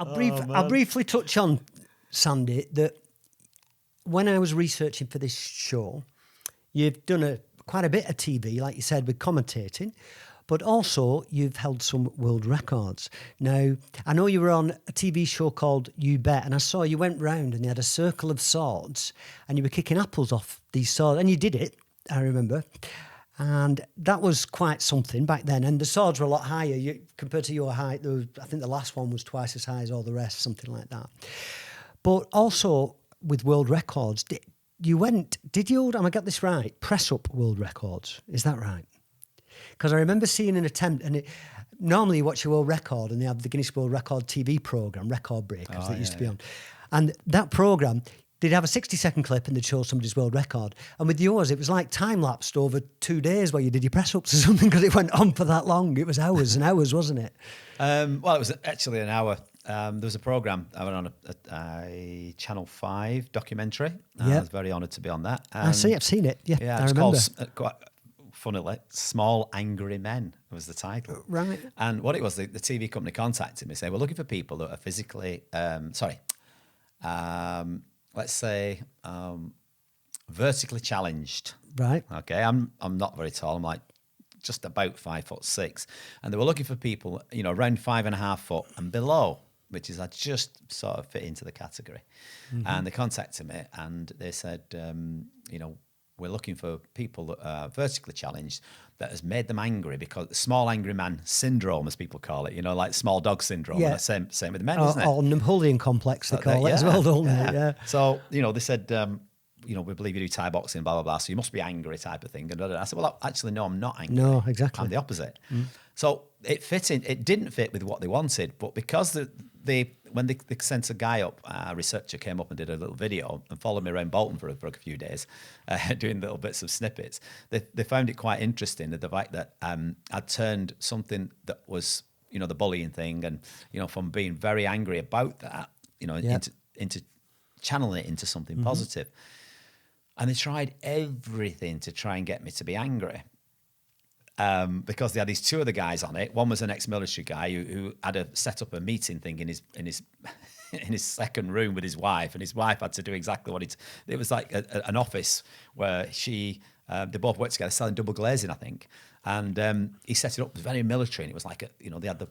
I'll briefly touch on, Sandy, that when I was researching for this show, you've done quite a bit of TV, like you said, with commentating, but also you've held some world records. Now, I know you were on a TV show called You Bet, and I saw you went round and you had a circle of swords and you were kicking apples off these swords, and you did it, I remember. And that was quite something back then. And the swords were a lot higher compared to your height. I think the last one was twice as high as all the rest, something like that. But also with world records, did you, and I got this right, press up world records. Is that right? Because I remember seeing an attempt, and normally you watch a world record and they have the Guinness World Record TV programme, Record Breakers, that used to be on. And that programme, they'd have a 60-second clip and they'd show somebody's world record. And with yours, it was like time-lapsed over 2 days where you did your press-ups or something, because it went on for that long. It was hours and hours, wasn't it? Well, it was actually an hour. There was a programme, I went on a Channel 5 documentary. I was very honoured to be on that. I see, I've seen it. Yeah, I remember. Called, funnily, Small Angry Men was the title. Right. And what it was, the TV company contacted me, saying, we're looking for people that are physically, let's say, vertically challenged. Right. Okay, I'm not very tall. I'm like just about 5'6", and they were looking for people, around 5.5 foot and below, which is I just sort of fit into the category. Mm-hmm. And they contacted me and they said, we're looking for people that are vertically challenged that has made them angry, because the small angry man syndrome, as people call it, like small dog syndrome. Yeah. And same with men, isn't it? Or Napoleon complex, they call it as well, don't they? Yeah. So, they said, we believe you do Thai boxing, blah, blah, blah, so you must be angry type of thing. And I said, well, actually, no, I'm not angry. No, exactly. I'm the opposite. Mm. So it didn't fit with what they wanted, but because when they sent a guy up, a researcher came up and did a little video and followed me around Bolton for a few days, doing little bits of snippets. They found it quite interesting, the fact that I'd turned something that was, the bullying thing, and, from being very angry about that, into channeling it into something positive. And they tried everything to try and get me to be angry. Because they had these two other guys on it. One was an ex-military guy who had set up a meeting thing in his in his second room with his wife, and his wife had to do exactly what it was like an office where they both worked together selling double glazing, I think. And he set it up very military, and it was like they had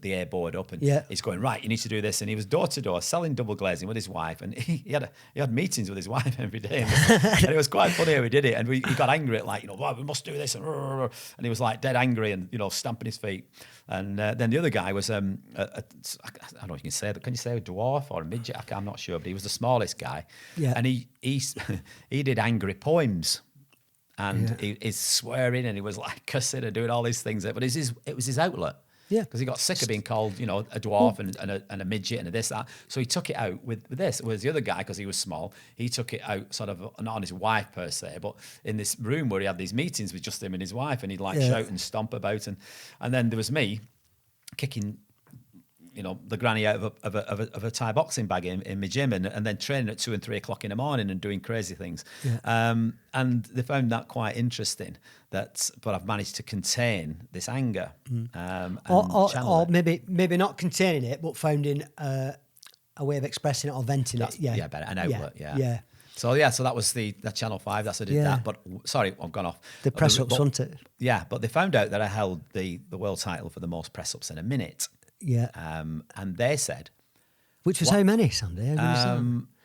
the air board up, and he's going, right, you need to do this, and he was door to door selling double glazing with his wife, and he had meetings with his wife every day, and it was quite funny how he did it, and he got angry at well, we must do this, and he was like dead angry and stamping his feet, and then the other guy was I don't know if you can say that. Can you say a dwarf or a midget? I'm not sure, but he was the smallest guy, and he did angry poems. And he's swearing, and he was like cussing and doing all these things, but it was his outlet. Yeah, because he got sick of being called, a dwarf and a midget and a this, that. So he took it out with this. Whereas the other guy, because he was small, he took it out sort of not on his wife per se, but in this room where he had these meetings with just him and his wife, and he'd shout and stomp about, and then there was me kicking, the granny out of a Thai boxing bag in my gym, and then training at 2 and 3 o'clock in the morning and doing crazy things. Yeah. And they found that quite interesting. But I've managed to contain this anger. Or maybe not containing it, but finding a way of expressing it or venting it. Yeah, better, an outlet. Yeah. So that was the Channel 5. That's I did that. But sorry, I've gone off. The press ups, wasn't it? Yeah, but they found out that I held the world title for the most press ups in a minute. Yeah. And they said, which was how many, Sandy?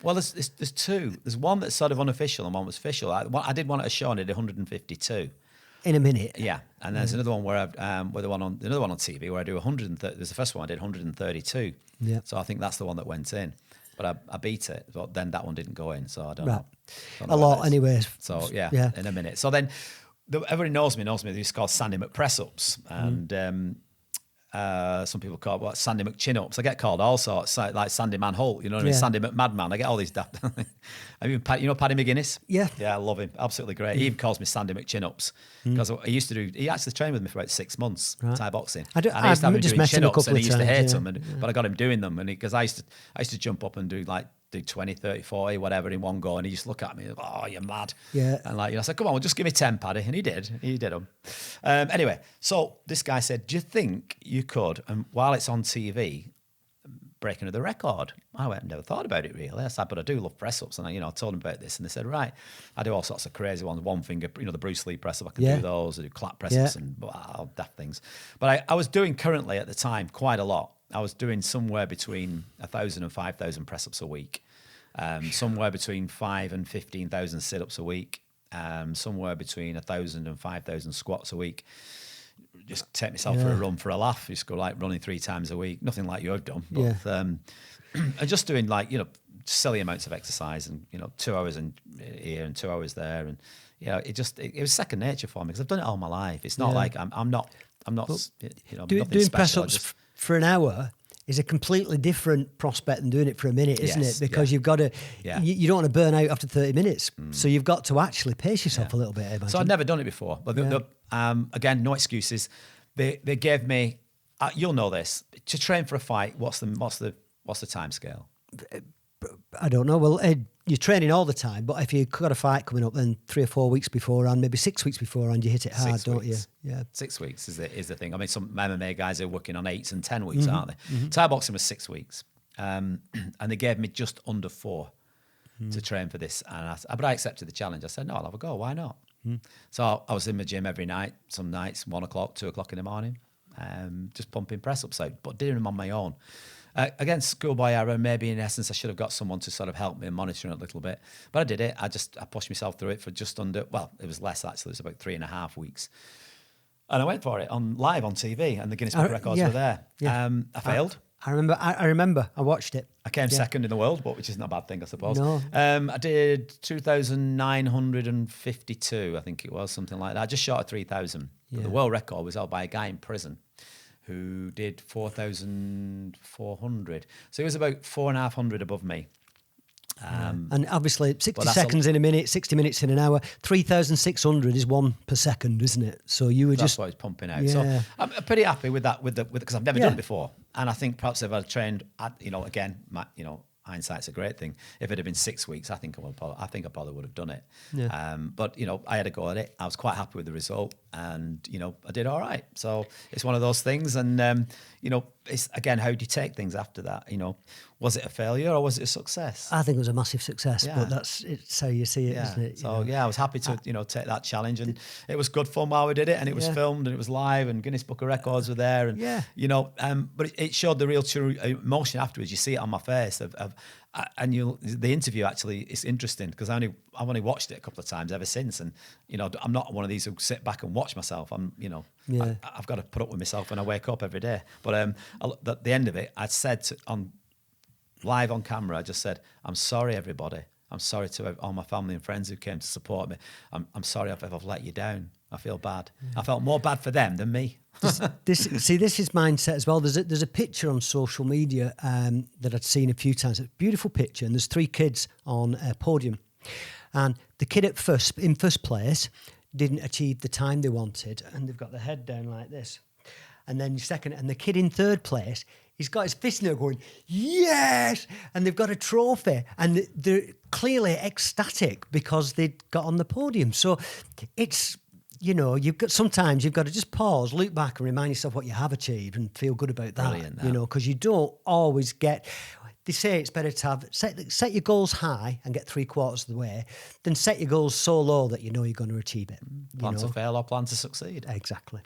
Well, there's two. There's one that's sort of unofficial and one was official. I did one at a show and I did 152 in a minute. Yeah, and there's another one where another one on TV where I do 130. There's the first one I did 132. Yeah. So I think that's the one that went in, but I beat it. But then that one didn't go in, so I don't know. A lot, anyways. So yeah, in a minute. So then everybody knows me. It's called Sandy McPress-ups, and. Some people call it Sandy McChin-ups. I get called all sorts, like Sandy Man Holt, you know what I mean? Sandy McMadman. I get all these daft. Paddy McGuinness? Yeah. Yeah, I love him. Absolutely great. He even calls me Sandy McChin-ups because he actually trained with me for about 6 months, Thai boxing. I used to have him doing chin-ups and he used to hate them, but I got him doing them, and because I used to jump up and do 20, 30, 40, whatever in one go, and he just look at me, oh, you're mad. Yeah. And I said, come on, well, just give me 10, Paddy. And he did them. Anyway, so this guy said, do you think you could, and while it's on TV, break another record. I never thought about it really. I said, but I do love press-ups. And I told them about this. And they said, right, I do all sorts of crazy ones. One finger, the Bruce Lee press-up, I can do those. I do clap press-ups and daft things. But I was doing currently at the time quite a lot. I was doing somewhere between 1,000 and 5,000 press-ups a week. Somewhere between 5 and 15,000 sit-ups a week. Somewhere between 1,000 and 5,000 squats a week. Just take myself for a run for a laugh. Just go like running 3 times a week. Nothing like you've done, but and just doing like silly amounts of exercise and 2 hours in here and 2 hours there, and it was second nature for me because I've done it all my life. It's not like I'm not doing press ups for an hour is a completely different prospect than doing it for a minute, isn't it? Because you've got to, you don't want to burn out after 30 minutes. So you've got to actually pace yourself a little bit, I imagine. So I'd never done it before. But again, no excuses. They gave me, you'll know this, to train for a fight, what's the time scale? I don't know. Well, you're training all the time, but if you've got a fight coming up, then 3 or 4 weeks beforehand, maybe 6 weeks beforehand, you hit it hard, don't you? Yeah. 6 weeks is the thing. I mean, some MMA guys are working on 8 and 10 weeks, aren't they? Thai boxing was 6 weeks. And they gave me just under 4 to train for this. But I accepted the challenge. I said, no, I'll have a go. Why not? So I was in my gym every night, some nights, 1 o'clock, 2 o'clock in the morning, just pumping press-ups out, but doing them on my own. Against schoolboy error, maybe in essence I should have got someone to sort of help me and monitor it a little bit. But I did it. I pushed myself through it for just under, well, it was less actually, it was about 3.5 weeks. And I went for it live on TV, and the Guinness Book Records were there. Yeah. I failed. I remember. I watched it. I came second in the world, which isn't a bad thing, I suppose. No. I did 2,952, I think it was, something like that. Just short of 3,000. Yeah. The world record was held by a guy in prison who did 4,400. So he was about 4,500 above me. And obviously 60 seconds in a minute, 60 minutes in an hour, 3,600 is 1 per second, isn't it? So you were that's what I was pumping out. Yeah. So I'm pretty happy with that, because I've never done it before. And I think perhaps if I'd trained, again, hindsight's a great thing. If it had been 6 weeks, I think I probably would have done it. Yeah. But I had a go at it. I was quite happy with the result, and I did all right. So it's one of those things, and it's again, how do you take things after that? Was it a failure or was it a success? I think it was a massive success, but it's how you see it, isn't it? So I was happy to take that challenge, and it was good fun while we did it, and it was filmed and it was live, and Guinness Book of Records were there, and but it showed the real true emotion afterwards. You see it on my face and the interview actually is interesting because I've only watched it a couple of times ever since, and I'm not one of these who sit back and watch myself. I've got to put up with myself when I wake up every day. But at the end of it, I said live on camera, I just said, I'm sorry, everybody. I'm sorry to all my family and friends who came to support me. I'm sorry if I've let you down. I feel bad. I felt more bad for them than me. This is mindset as well. There's a picture on social media that I'd seen a few times. A beautiful picture, and there's 3 kids on a podium, and the kid in first place didn't achieve the time they wanted, and they've got their head down like this. And then second, and the kid in third place, he's got his fist in there going, yes! And they've got a trophy. And they're clearly ecstatic because they got on the podium. So it's, sometimes you've got to just pause, look back and remind yourself what you have achieved and feel good about that. Brilliant, because you don't always get... They say it's better to set your goals high and get 3/4 of the way than set your goals so low that you're going to achieve it. Plan to fail or plan to succeed. Exactly.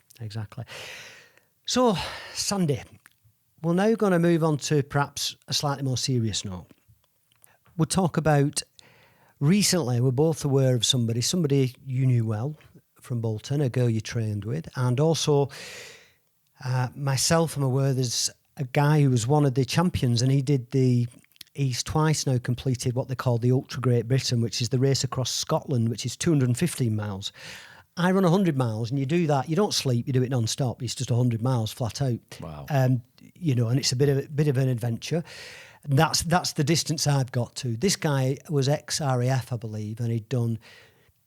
So, Sandy, we're now going to move on to perhaps a slightly more serious note. We'll talk about, recently, we're both aware of somebody you knew well from Bolton, a girl you trained with, and also myself, I'm aware there's a guy who was one of the champions, and he's twice now completed what they call the Ultra Great Britain, which is the race across Scotland, which is 215 miles. I run 100 miles, and you do that. You don't sleep. You do it non-stop. It's just 100 miles flat out. Wow. And it's a bit of an adventure. That's the distance I've got to. This guy was ex-RAF, I believe, and he'd done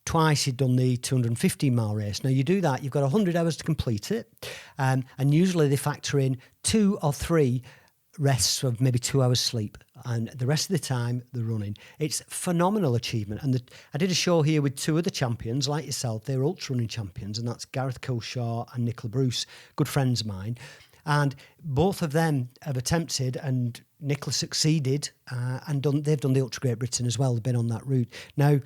the 215-mile race. Now, you do that, you've got 100 hours to complete it, and usually they factor in 2 or 3 rests of maybe 2 hours sleep, and the rest of the time they're running. It's phenomenal achievement. And I did a show here with 2 other champions like yourself. They're ultra running champions, and that's Gareth Kilshaw and Nicola Bruce, good friends of mine. And both of them have attempted, and Nicola succeeded, they've done the Ultra Great Britain as well. They've been on that route. Now,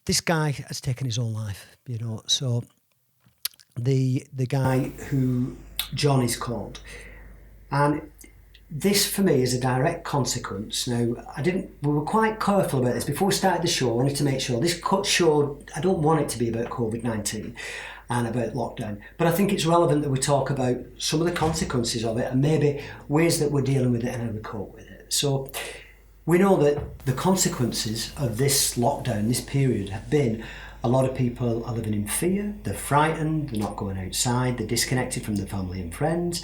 this guy has taken his own life, you know. So the guy who John is called, and this for me is a direct consequence. Now, we were quite careful about this before we started the show. I wanted to make sure this show, I don't want it to be about COVID-19 and about lockdown, but I think it's relevant that we talk about some of the consequences of it and maybe ways that we're dealing with it and how we cope with it. So we know that the consequences of this lockdown, this period, have been a lot of people are living in fear, they're frightened, they're not going outside, they're disconnected from their family and friends,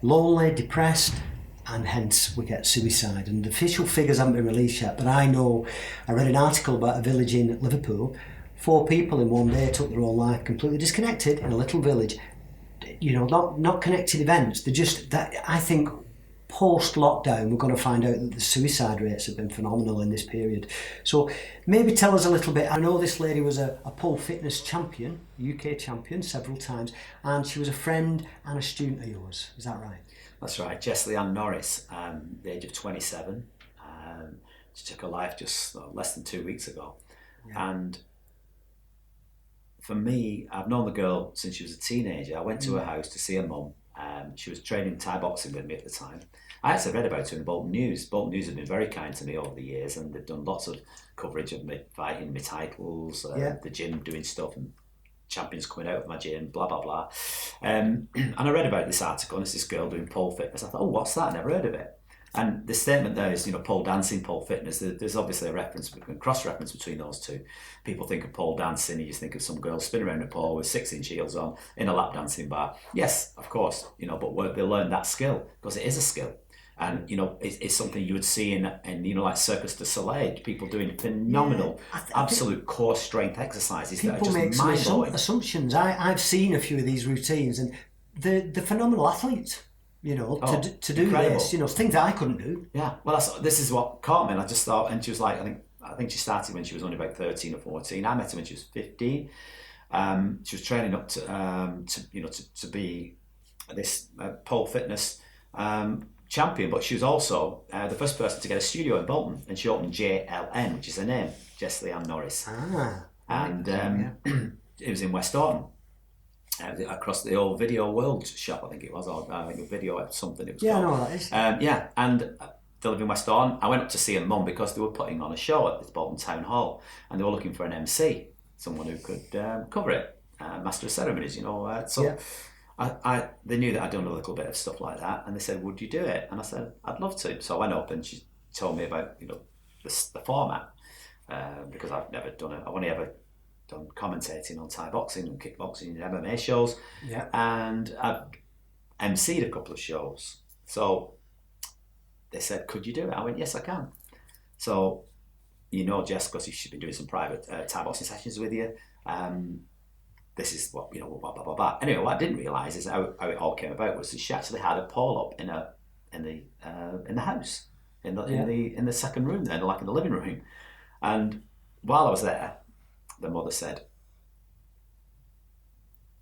lonely, depressed, and hence we get suicide. And the official figures haven't been released yet, but I read an article about a village in Liverpool. 4 people in one day took their own life, completely disconnected in a little village. You know, not connected events. They're just that. I think post-lockdown, we're going to find out that the suicide rates have been phenomenal in this period. So maybe tell us a little bit. I know this lady was a pole fitness champion, UK champion several times, and she was a friend and a student of yours. Is that right? That's right. Jessie-Ann Norris, the age of 27. She took her life just less than 2 weeks ago. Yeah. And for me, I've known the girl since she was a teenager. I went to her house to see her mum. She was training Thai boxing with me at the time. I actually read about her in the Bolton News. Bolton News have been very kind to me over the years, and they've done lots of coverage of me fighting, my titles, the gym doing stuff, and champions coming out of my gym, blah, blah, blah. And I read about this article, and it's this girl doing pole fitness. I thought, oh, what's that? I never heard of it. And the statement there is, pole dancing, pole fitness. There's obviously a cross-reference between those two. People think of pole dancing, you just think of some girl spinning around a pole with 6-inch heels on in a lap dancing bar. Yes, of course, but where they learn that skill, because it is a skill. And, it's something you would see in like Circus du Soleil, people doing phenomenal, absolute core strength exercises that are just mind-blowing. People make assumptions. I've seen a few of these routines, and the phenomenal athletes. To do incredible. This, things I couldn't do. Yeah, well, this is what caught me. And I just thought, and she was like, I think she started when she was only about 13 or 14. I met her when she was 15. She was training up to be this pole fitness champion, but she was also the first person to get a studio in Bolton, and she opened JLN, which is her name, Jessie-Ann Norris. And it was in West Orton. Across the old Video World shop, I think it was, or I think a video something it was called. I know what that is. And they live in West Orton. I went up to see her mum because they were putting on a show at this Bolton Town Hall, and they were looking for an MC, someone who could cover it, Master of Ceremonies, they knew that I'd done a little bit of stuff like that, and they said, would you do it? And I said, I'd love to. So I went up, and she told me about the format, because I've never done it. I've only ever done commentating on Thai boxing and kickboxing and MMA shows, and I've emceed a couple of shows. So they said, could you do it? I went, yes, I can. So, Jess, because she's been doing some private Thai boxing sessions with you, this is what, blah, blah, blah, blah. Anyway, what I didn't realise is how it all came about was that she actually had a pole up in the house, in the second room there, like in the living room. And while I was there, the mother said,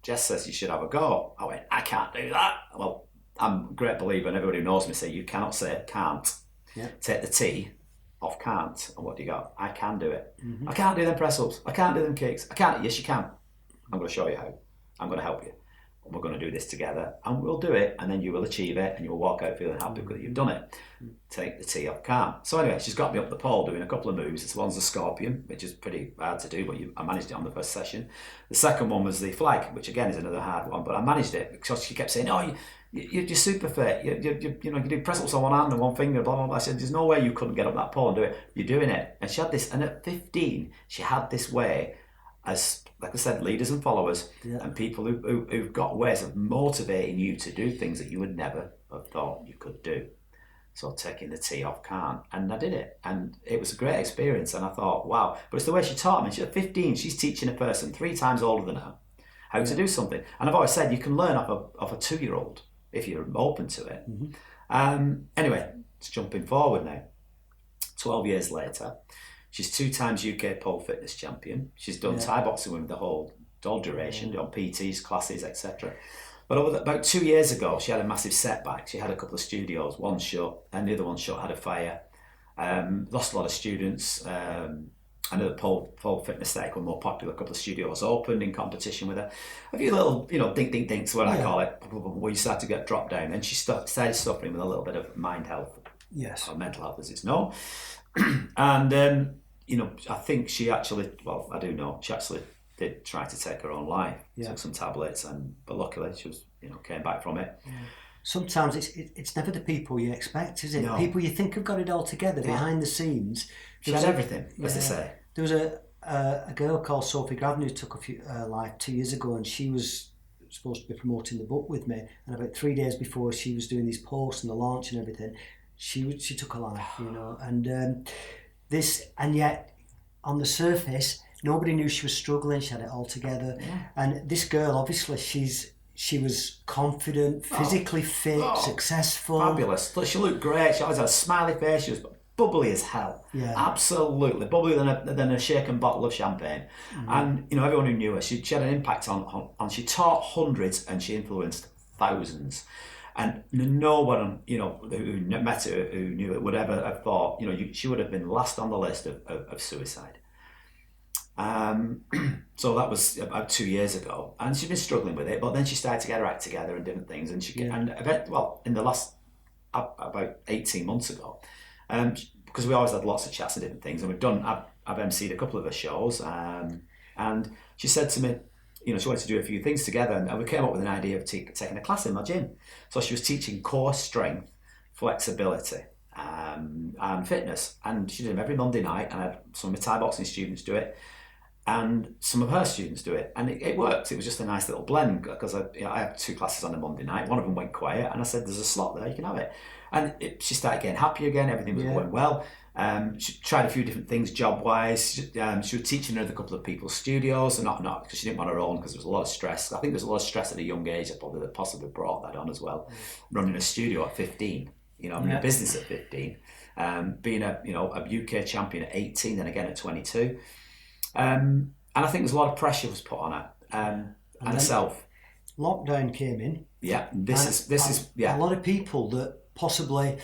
Jess says you should have a go. I went, I can't do that. Well, I'm a great believer, and everybody who knows me say you cannot say can't. Yeah. Take the T off can't, and what do you got? I can do it. Mm-hmm. I can't do them press-ups. I can't do them kicks. I can't. Yes, you can. I'm going to show you how. I'm going to help you. And we're going to do this together, and we'll do it, and then you will achieve it, and you will walk out feeling happy because you've done it. Take the T off can't. So anyway, she's got me up the pole doing a couple of moves. This one's the scorpion, which is pretty hard to do, but I managed it on the first session. The second one was the flag, which again is another hard one, but I managed it because she kept saying, "Oh, you're super fit. You do press ups on one hand and one finger." Blah blah blah. I said, "There's no way you couldn't get up that pole and do it. You're doing it." And she had this, and at 15, she had this way as, like I said, leaders and followers, and people who've got ways of motivating you to do things that you would never have thought you could do. So taking the T off can't, and I did it, and it was a great experience. And I thought, wow! But it's the way she taught me. She's at 15. She's teaching a person 3 times older than her how to do something. And I've always said you can learn off a 2-year-old if you're open to it. Mm-hmm. Anyway, it's jumping forward now. 12 years later. She's 2 times UK pole fitness champion. She's done Thai boxing with the whole duration, on PTs, classes, etc. But about 2 years ago, she had a massive setback. She had a couple of studios, one shut, and the other one shut, had a fire. Lost a lot of students. I know that pole fitness tech were more popular. A couple of studios opened in competition with her. A few little, dinks, what I call it, where you start to get dropped down. And she started suffering with a little bit of mind health. Yes. Or mental health, as it's known. And, I think she actually, I do know, she actually did try to take her own life. Took some tablets, but luckily she was, came back from it. Yeah. Sometimes it's never the people you expect, is it? No. People you think have got it all together behind the scenes. She had everything, as they say. There was a girl called Sophie Gravin who took life 2 years ago, and she was supposed to be promoting the book with me. And about 3 days before she was doing these posts and the launch and everything, she took her life, And and yet on the surface, nobody knew she was struggling. She had it all together. Yeah. And this girl, obviously, she was confident, physically fit, successful. Fabulous. She looked great. She always had a smiley face. She was bubbly as hell. Yeah. Absolutely. Bubbly than a shaken bottle of champagne. Mm-hmm. And, everyone who knew her, she had an impact on she taught hundreds and she influenced thousands. And no one, who met her, who knew it, would ever have thought, she would have been last on the list of suicide. So that was about 2 years ago, and she'd been struggling with it. But then she started to get her act together and different things, and in the last about 18 months ago, because we always had lots of chats and different things, and I've emceed a couple of her shows, and she said to me, she wanted to do a few things together, and we came up with an idea of taking a class in my gym. So she was teaching core strength, flexibility, and fitness, and she did them every Monday night, and I had some of my Thai boxing students do it, and some of her students do it, and it worked. It was just a nice little blend, because I have 2 classes on a Monday night. One of them went quiet, and I said, there's a slot there, you can have it. And she started getting happy again, everything was going well. She tried a few different things job-wise. She was teaching another couple of people's studios, and not because she didn't want her own, because there was a lot of stress. I think there was a lot of stress at a young age that possibly brought that on as well. Running a studio at 15, a business at 15, being a UK champion at 18, then again at 22. And I think there's a lot of pressure was put on her and herself. Lockdown came in. Yeah, this is a lot of people that possibly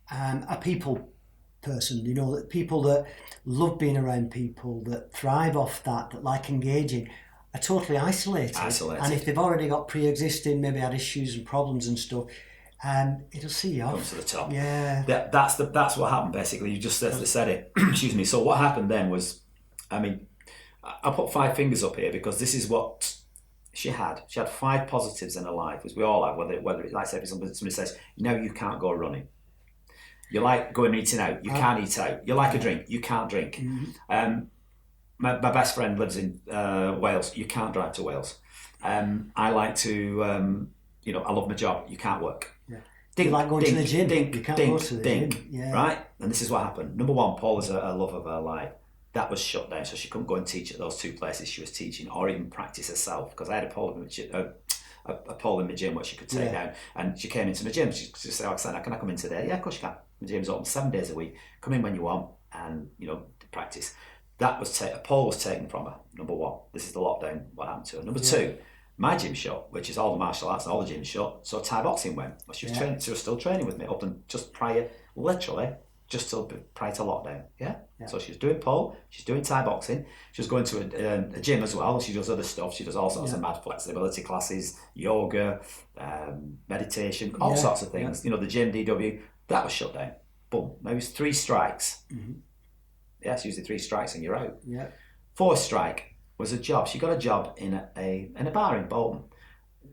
are people person, that people that love being around people, that thrive off that like engaging, are totally isolated. And if they've already got pre-existing, maybe had issues and problems and stuff, it'll see you off. Comes to the top. Yeah. That's what happened basically. You just said it. Excuse me. So what happened then was, I put 5 fingers up here because this is what she had. She had 5 positives in her life, as we all have. Whether it's like if somebody says, you can't go running. You like going eating out, you can't eat out. You like a drink, you can't drink. Mm-hmm. My best friend lives in Wales. You can't drive to Wales. I like to, I love my job. You can't work. Yeah. You like going to the gym. You can't go to the gym. Yeah. Right? And this is what happened. Number 1, Paul is a love of her life. That was shut down, so she couldn't go and teach at those 2 places she was teaching, or even practice herself, because I had a pole in my gym which she could take down, and she came into my gym. She said, "Oksana, can I come in today?" Yeah, of course you can. The gym's open 7 days a week. Come in when you want, and practice. That was a pole was taken from her. Number 1. This is the lockdown. What happened to her? Number 2. My gym shut, which is all the martial arts and all the gyms shut. So Thai boxing went. Well, she was training. She was still training with me up and just prior, literally. Just till prior to lockdown, yeah. So she's doing pole, she's doing Thai boxing, she was going to a gym as well. She does other stuff. She does all sorts of mad flexibility classes, yoga, meditation, all sorts of things. The gym, DW, that was shut down. Boom. Maybe it's 3 strikes. Mm-hmm. Yeah, it's usually 3 strikes and you're out. Yeah. 4th strike was a job. She got a job in a bar in Bolton.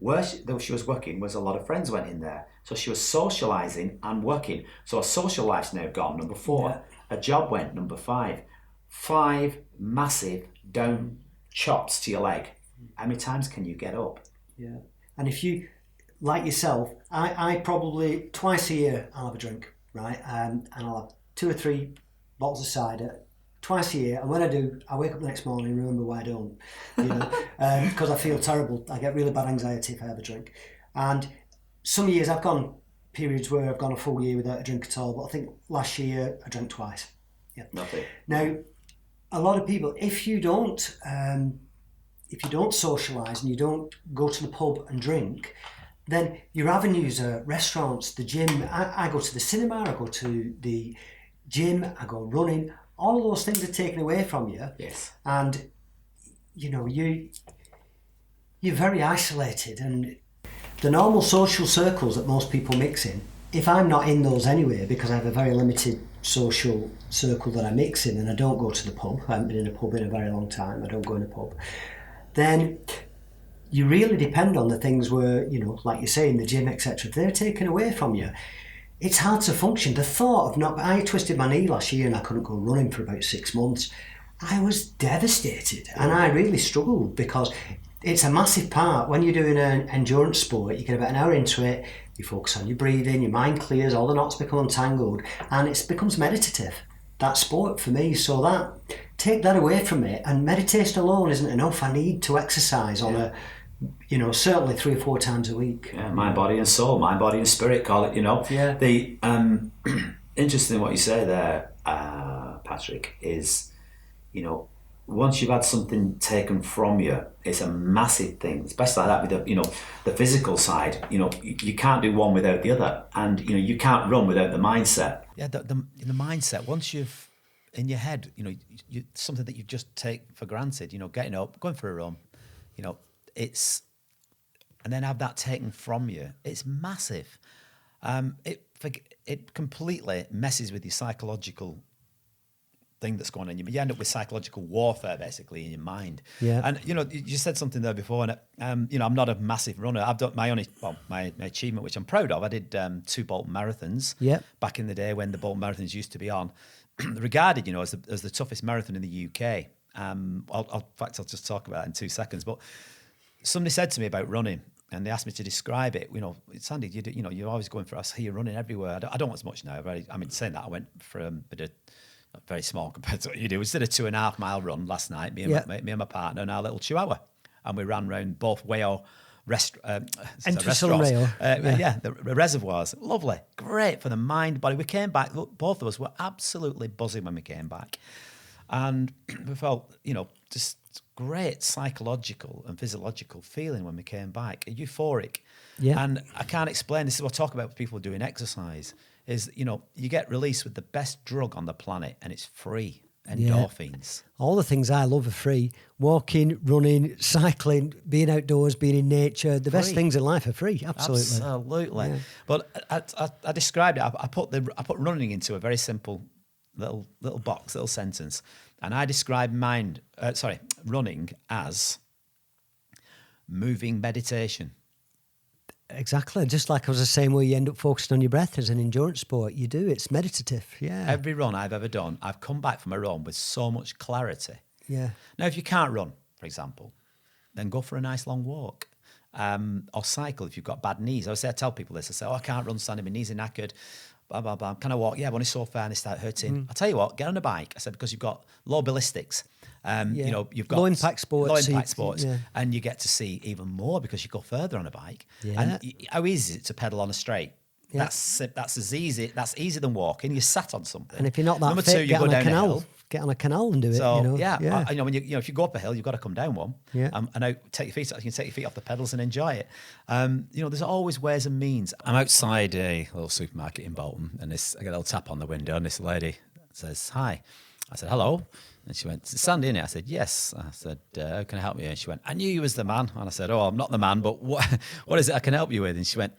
Where she was working was a lot of friends went in there. So she was socialising and working. So her social life's now gone, number 4. A job went, number 5. 5 massive down chops to your leg. How many times can you get up? Yeah. And if you, like yourself, I probably twice a year I'll have a drink, right? And I'll have 2 or 3 bottles of cider. Twice a year, and when I do, I wake up the next morning and remember why I don't, because I feel terrible. I get really bad anxiety if I have a drink. And some years I've gone periods where I've gone a full year without a drink at all, but I think last year I drank twice. Yeah. Nothing. Now, a lot of people, if you don't if you don't socialise and you don't go to the pub and drink, then your avenues are restaurants, the gym. I go to the cinema, I go to the gym, I go running. All of those things are taken away from you. Yes. And, you're very isolated. And the normal social circles that most people mix in, if I'm not in those anyway, because I have a very limited social circle that I mix in and I don't go to the pub, I haven't been in a pub in a very long time, I don't go in a pub, then you really depend on the things where, like you say, in the gym, etc. If they're taken away from you, it's hard to function. The thought of I twisted my knee last year and I couldn't go running for about 6 months. I was devastated and I really struggled because it's a massive part. When you're doing an endurance sport, you get about an hour into it, you focus on your breathing, your mind clears, all the knots become untangled, and it becomes meditative, that sport for me. So take that away from it, and meditation alone isn't enough. I need to exercise on a, certainly 3 or 4 times a week. Yeah, mind, body and soul, mind, body and spirit, call it, Yeah. The interesting what you say there, Patrick, is, once you've had something taken from you, it's a massive thing, especially like that with the physical side. You can't do one without the other, and you can't run without the mindset. Yeah, the mindset. Once you've in your head, something that you just take for granted. Getting up, going for a run, it's, and then have that taken from you. It's massive. It completely messes with your psychological thing that's going on. You end up with psychological warfare basically in your mind. Yeah. And you said something there before, and I'm not a massive runner. I've done my achievement, which I'm proud of. I did 2 Bolton marathons. Yeah. Back in the day when the Bolton marathons used to be on, regarded as the toughest marathon in the UK. In fact, I'll just talk about it in 2 seconds. But somebody said to me about running, and they asked me to describe it. Sandy, you're always going for us. You're running everywhere. I don't want as much now. Saying that, I went for a bit of, not very small compared to what you do. We did a 2.5 mile run last night, me and my partner and our little chihuahua, and we ran round both Wayo restaurants. The reservoirs. Lovely, great for the mind, body. We came back. Look, both of us were absolutely buzzing when we came back, and we felt, just great psychological and physiological feeling when we came back, euphoric. Yeah. And I can't explain. This is what I talk about with people doing exercise. Is, you get released with the best drug on the planet, and it's free. Endorphins. Yeah. All the things I love are free. Walking, running, cycling, being outdoors, being in nature. The best things in life are free. Absolutely. Absolutely. Yeah. But I described it. I put running into a very simple little box, little sentence, and I described running as moving meditation. Exactly. Just like I was saying, where you end up focusing on your breath as an endurance sport. You do. It's meditative. Yeah. Every run I've ever done, I've come back from a run with so much clarity. Yeah. Now, if you can't run, for example, then go for a nice long walk. Or cycle if you've got bad knees. I tell people this. I say, I can't run, Sandy, my knees are knackered. Blah, blah, blah. Can I walk? Yeah, but only so far and they start hurting. I'll tell you what, get on a bike. I said, because you've got low ballistics. You've got low impact sports. And you get to see even more because you go further on a bike. Yeah. And how easy is it to pedal on a straight? Yeah. That's as easy. That's easier than walking. You sat on something. And if you're not that Number fit, 2, you get go on down a canal. a hill. Get on a canal and do it. So When if you go up a hill, you've got to come down one. Yeah. And now take your feet. You can take your feet off the pedals and enjoy it. There's always ways and means. I'm outside a little supermarket in Bolton, and I get a little tap on the window, and this lady says, "Hi." I said, "Hello." And she went, "Is Sandy in it?" I said, "Yes." I said, "How can I help you?" And she went, "I knew you was the man." And I said, "Oh, I'm not the man, but what is it I can help you with?" And she went,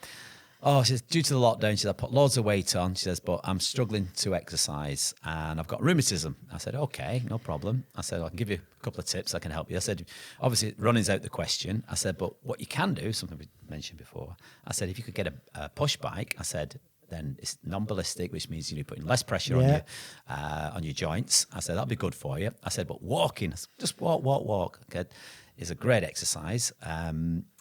"Oh," she says, "due to the lockdown," she said, "I put loads of weight on." She says, "But I'm struggling to exercise and I've got rheumatism." I said, "Okay, no problem." I said, "I can give you a couple of tips. I can help you." I said, "Obviously, running's out the question." I said, "But what you can do," something we mentioned before, I said, "if you could get a push bike," I said, "then it's non-ballistic, which means you're putting less pressure on your joints." I said, "That'll be good for you." I said, "But walking, just walk, okay, is a great exercise."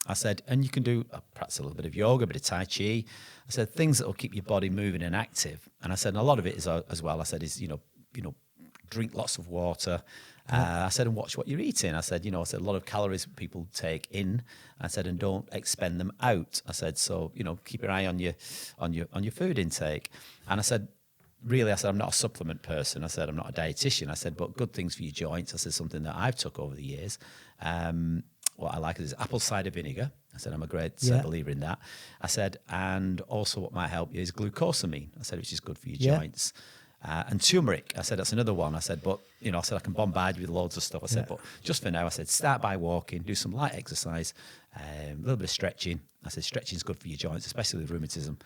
I said, "And you can do perhaps a little bit of yoga, a bit of Tai Chi." I said, "Things that will keep your body moving and active." And I said, and a lot of it is as well, I said, is, drink lots of water. I said, and watch what you're eating. I said, a lot of calories people take in. I said, and don't expend them out. I said, so, keep your eye on your food intake. And I said, really, I said, I'm not a supplement person. I said, I'm not a dietitian. I said, but good things for your joints. I said, something that I've took over the years. What I like is apple cider vinegar. I said, I'm a great believer in that. I said, and also what might help you is glucosamine. I said, which is good for your joints. And turmeric. I said, that's another one. I said, but, I said, I can bombard you with loads of stuff. I said, but just for now, I said, start by walking, do some light exercise, a little bit of stretching. I said, stretching is good for your joints, especially with rheumatism.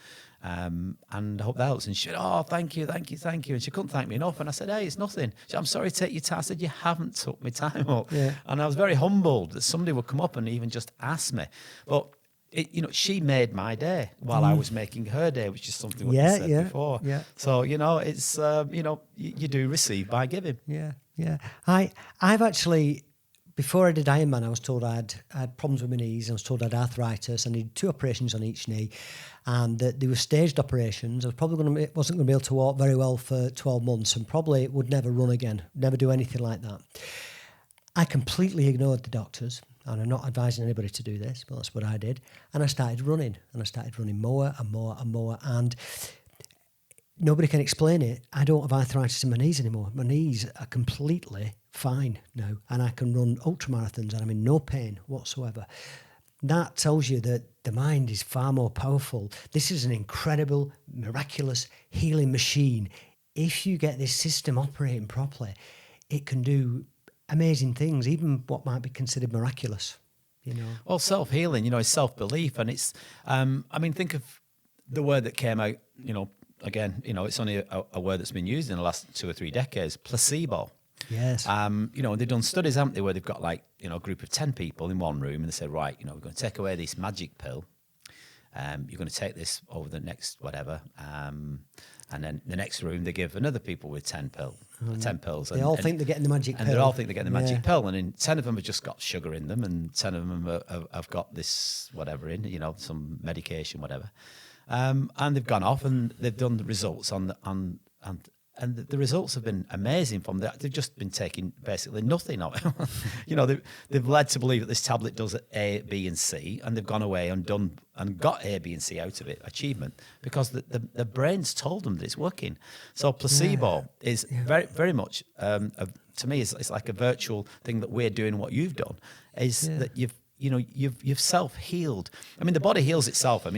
And I hope that helps. And she said, oh, thank you. And she couldn't thank me enough. And I said, hey, it's nothing. She said, I'm sorry to take your time. I said, you haven't took my time up. Yeah. And I was very humbled that somebody would come up and even just ask me. But she made my day while I was making her day, which is something we said before. Yeah. So, it's, you do receive by giving. Yeah, yeah. I've actually, before I did Ironman, I was told I had problems with my knees. I was told I had arthritis. I needed 2 operations on each knee, and that they were staged operations. I was probably wasn't going to be able to walk very well for 12 months, and probably would never run again, never do anything like that. I completely ignored the doctors. And I'm not advising anybody to do this, but that's what I did. And I started running. And I started running more and more and more. And nobody can explain it. I don't have arthritis in my knees anymore. My knees are completely fine now. And I can run ultramarathons and I'm in no pain whatsoever. That tells you that the mind is far more powerful. This is an incredible, miraculous healing machine. If you get this system operating properly, it can do amazing things, even what might be considered miraculous, Well, self-healing, is self-belief. And it's, think of the word that came out, again, it's only a word that's been used in the last 2 or 3 decades, placebo. Yes. They've done studies, haven't they, where they've got a group of 10 people in one room and they said, right, we're going to take away this magic pill. You're going to take this over the next whatever. And then the next room, they give another people with 10 pills. They all think they're getting the magic pill. And they all think they're getting the magic pill. And in 10 of them have just got sugar in them, and 10 of them have got this whatever in, some medication, whatever. And they've gone off and they've done the results and the results have been amazing from that. They've just been taking basically nothing of it. They've led to believe that this tablet does A, B, and C, and they've gone away and done and got A, B, and C out of it, achievement, because the brain's told them that it's working. So placebo is very, very much, to me, it's like a virtual thing that we're doing. What you've done is that you've self-healed. The body heals itself. Our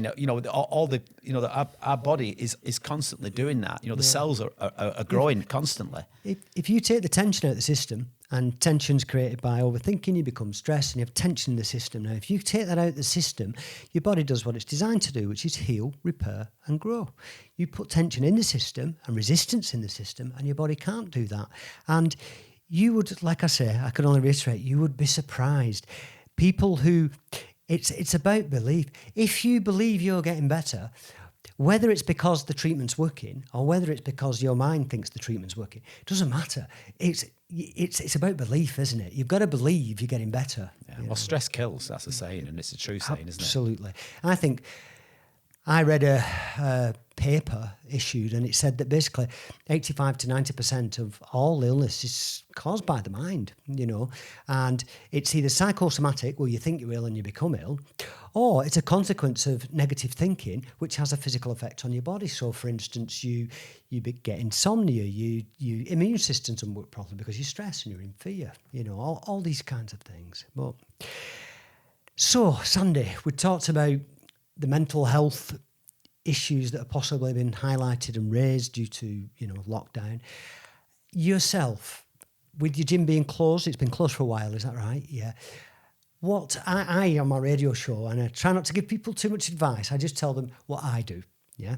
body is constantly doing that. The cells are growing constantly. If you take the tension out of the system, and tension's created by overthinking, you become stressed and you have tension in the system. Now, if you take that out of the system, your body does what it's designed to do, which is heal, repair, and grow. You put tension in the system and resistance in the system, and your body can't do that. And you would, like I say, I can only reiterate, you would be surprised. People who, it's about belief. If you believe you're getting better, whether it's because the treatment's working or whether it's because your mind thinks the treatment's working, it doesn't matter. It's about belief, isn't it? You've got to believe you're getting better. Yeah. Well, stress kills, that's a saying, and it's a true saying, isn't it? Absolutely. And I think I read a paper issued, and it said that basically 85 to 90% of all illness is caused by the mind, and it's either psychosomatic, where you think you're ill and you become ill, or it's a consequence of negative thinking, which has a physical effect on your body. So, for instance, you get insomnia, your immune system doesn't work properly because you're stressed and you're in fear, all these kinds of things. But so, Sandy, we talked about the mental health issues that have possibly been highlighted and raised due to, lockdown. Yourself, with your gym being closed, it's been closed for a while, is that right? Yeah. What I on my radio show, and I try not to give people too much advice, I just tell them what I do, yeah?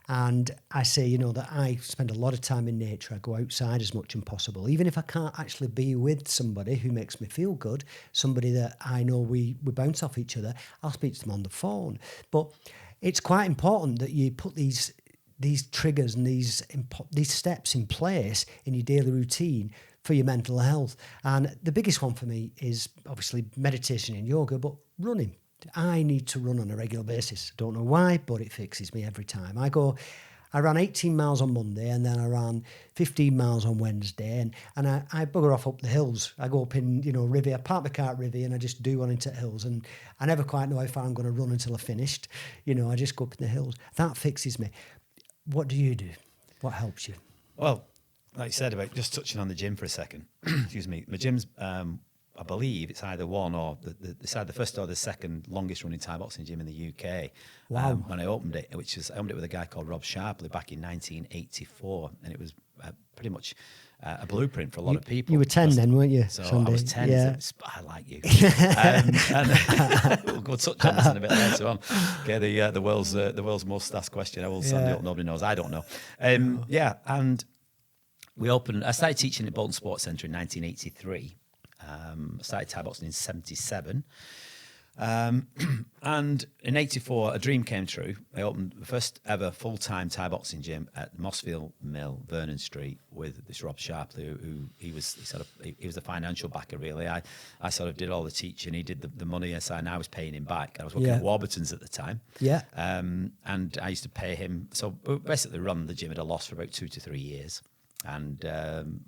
And I say, that I spend a lot of time in nature. I go outside as much as possible. Even if I can't actually be with somebody who makes me feel good, somebody that I know we bounce off each other, I'll speak to them on the phone. But it's quite important that you put these triggers and these steps in place in your daily routine for your mental health. And the biggest one for me is obviously meditation and yoga, but running. I need to run on a regular basis. I don't know why, but it fixes me every time. I ran 18 miles on Monday, and then I ran 15 miles on Wednesday, and I bugger off up the hills. I go up in, Rivy, I park my car at Rivy, and I just do one into the hills, and I never quite know if I'm going to run until I finished. I just go up in the hills. That fixes me. What do you do? What helps you? Well, like you said about just touching on the gym for a second. Excuse me. My gym's, I believe it's either one or it's either the first or the second longest running Thai boxing gym in the UK. Wow. When I opened it, I opened it with a guy called Rob Sharpley back in 1984, and it was pretty much a blueprint for a lot of people. You were 10 then, weren't you? So Sunday? I was 10. Yeah. I like you. And we'll touch on this in a bit later on. Okay, the world's most asked question. How old Sandy Holt? Nobody knows. I don't know. Yeah, and we opened. I started teaching at Bolton Sports Centre in 1983. I started Thai boxing in 1977. And in 84, a dream came true. I opened the first ever full-time Thai boxing gym at Mossfield Mill, Vernon Street, with this Rob Sharpley, who he was the financial backer, really. I sort of did all the teaching. He did the money, and I was paying him back. I was working at Warburton's at the time. Yeah. And I used to pay him. So we basically run the gym at a loss for about 2 to 3 years. And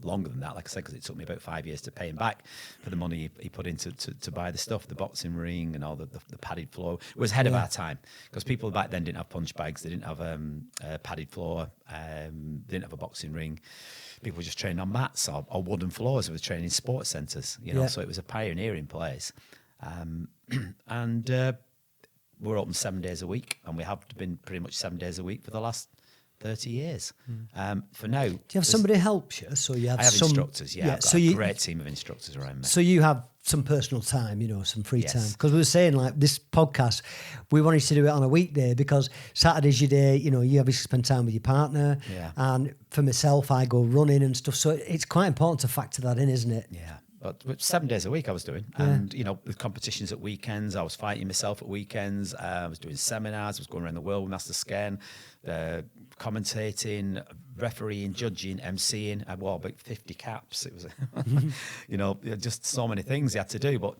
longer than that, like I said, because it took me about 5 years to pay him back for the money he put into to buy the stuff, the boxing ring and all the padded floor. It was ahead of our time, because people back then didn't have punch bags, they didn't have a padded floor, they didn't have a boxing ring. People were just training on mats or wooden floors. It was training in sports centres, so it was a pioneering place. And we're open 7 days a week, and we have been pretty much 7 days a week for the last 30 years. For now, do you have somebody who helps you? So you have I have some instructors. Yeah, I've got a great team of instructors around me. So you have some personal time, some free Yes. time. Because we were saying, like, this podcast, we wanted to do it on a weekday because Saturday's your day. You obviously spend time with your partner. Yeah. And for myself, I go running and stuff. So it's quite important to factor that in, isn't it? Yeah. But 7 days a week I was doing. And, with competitions at weekends, I was fighting myself at weekends. I was doing seminars. I was going around the world with Master Sken, commentating, refereeing, judging, emceeing. I wore about 50 caps. It was, just so many things you had to do. But,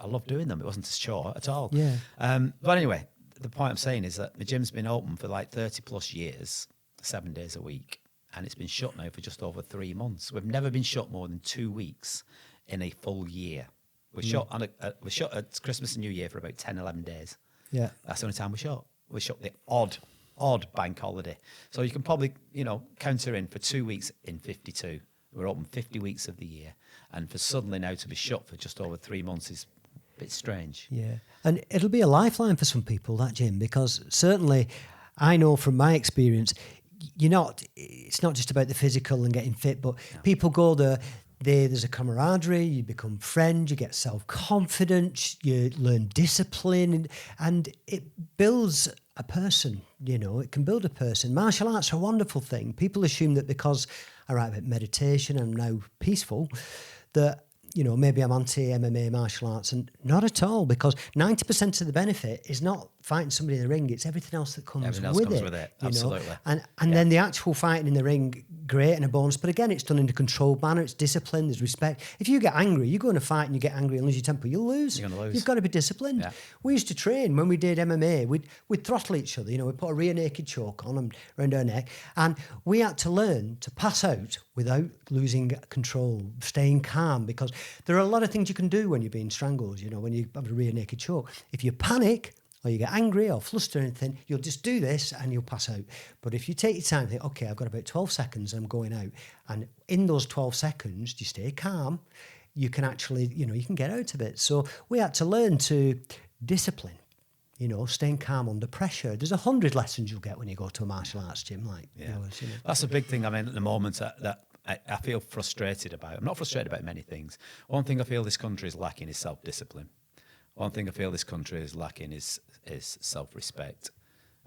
I loved doing them. It wasn't a chore at all. Yeah. But anyway, the point I'm saying is that the gym's been open for like 30 plus years, 7 days a week. And it's been shut now for just over 3 months. We've never been shut more than 2 weeks in a full year. We're shut at Christmas and New Year for about 10, 11 days. Yeah. That's the only time we're shut. We're shut the odd bank holiday. So you can probably, counter in for 2 weeks in 52. We're open 50 weeks of the year. And for suddenly now to be shut for just over 3 months is a bit strange. Yeah. And it'll be a lifeline for some people, that gym, because certainly I know from my experience, it's not just about the physical and getting fit, but people go there, there's a camaraderie, you become friends, you get self-confidence, you learn discipline, and it builds a person, it can build a person. Martial arts are a wonderful thing. People assume that because I write about meditation, I'm now peaceful, that maybe I'm anti-MMA martial arts, and not at all, because 90% of the benefit is not fighting somebody in the ring, it's everything else that comes with it. Absolutely. And then the actual fighting in the ring, great, and a bonus, but again, it's done in a controlled manner, it's discipline, there's respect. If you get angry, you go in a fight and you get angry and lose your temper, you'll lose. You're going to lose. You've got to be disciplined. Yeah. We used to train when we did MMA, we'd throttle each other, we'd put a rear naked choke on and around our neck, and we had to learn to pass out without losing control, staying calm, because there are a lot of things you can do when you're being strangled, when you have a rear naked choke. If you panic or you get angry or flustered or anything, you'll just do this and you'll pass out. But if you take your time and think, okay, I've got about 12 seconds, I'm going out, and in those 12 seconds, you stay calm, you can actually, you can get out of it. So we had to learn to discipline, staying calm under pressure. There's 100 lessons you'll get when you go to a martial arts gym. That's a big thing. I mean, at the moment that I feel frustrated about. I'm not frustrated about many things. One thing I feel this country is lacking is self-discipline. One thing I feel this country is lacking is self-respect.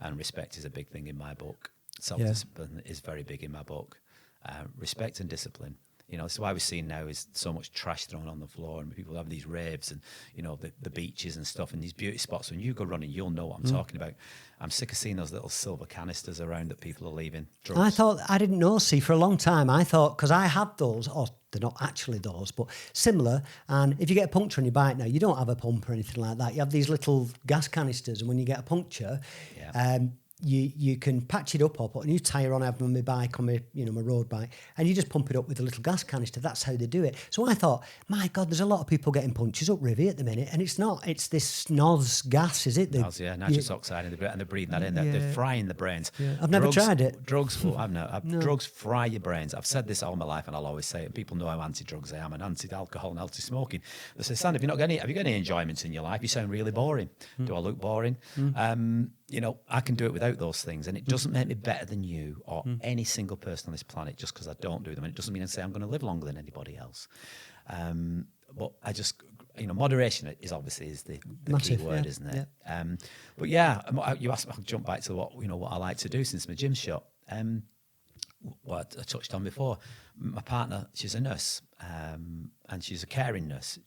And respect is a big thing in my book. Self-discipline is very big in my book. Respect and discipline. So why we're seeing now is so much trash thrown on the floor, and people have these raves and, the beaches and stuff and these beauty spots. When you go running, you'll know what I'm talking about. I'm sick of seeing those little silver canisters around that people are leaving. Drugs. I didn't know, for a long time, I thought, because I have those, or they're not actually those, but similar, and if you get a puncture on your bike now, you don't have a pump or anything like that. You have these little gas canisters, and when you get a puncture, you can patch it up or put a new tyre on. I have on my bike, on my my road bike, and you just pump it up with a little gas canister. That's how they do it. So I thought, my God, there's a lot of people getting punches up Rivy at the minute, and it's not. It's this NOS gas, is it? Nitrous oxide, and they're breathing that in. They're frying the brains. Yeah. I've never tried it. Drugs, drugs fry your brains. I've said this all my life, and I'll always say it. People know how anti-drugs I am and anti-alcohol and anti-smoking. They say, Sandy, have you got any enjoyments in your life? You sound really boring. Do I look boring? I can do it without those things, and it doesn't make me better than you or any single person on this planet just because I don't do them. And it doesn't mean I say I'm going to live longer than anybody else. But I just, moderation is obviously the Massive, key word, isn't it? Yeah. But yeah, you asked me, I'll jump back to what I like to do since my gym shot. What I touched on before, my partner, she's a nurse, and she's a caring nurse.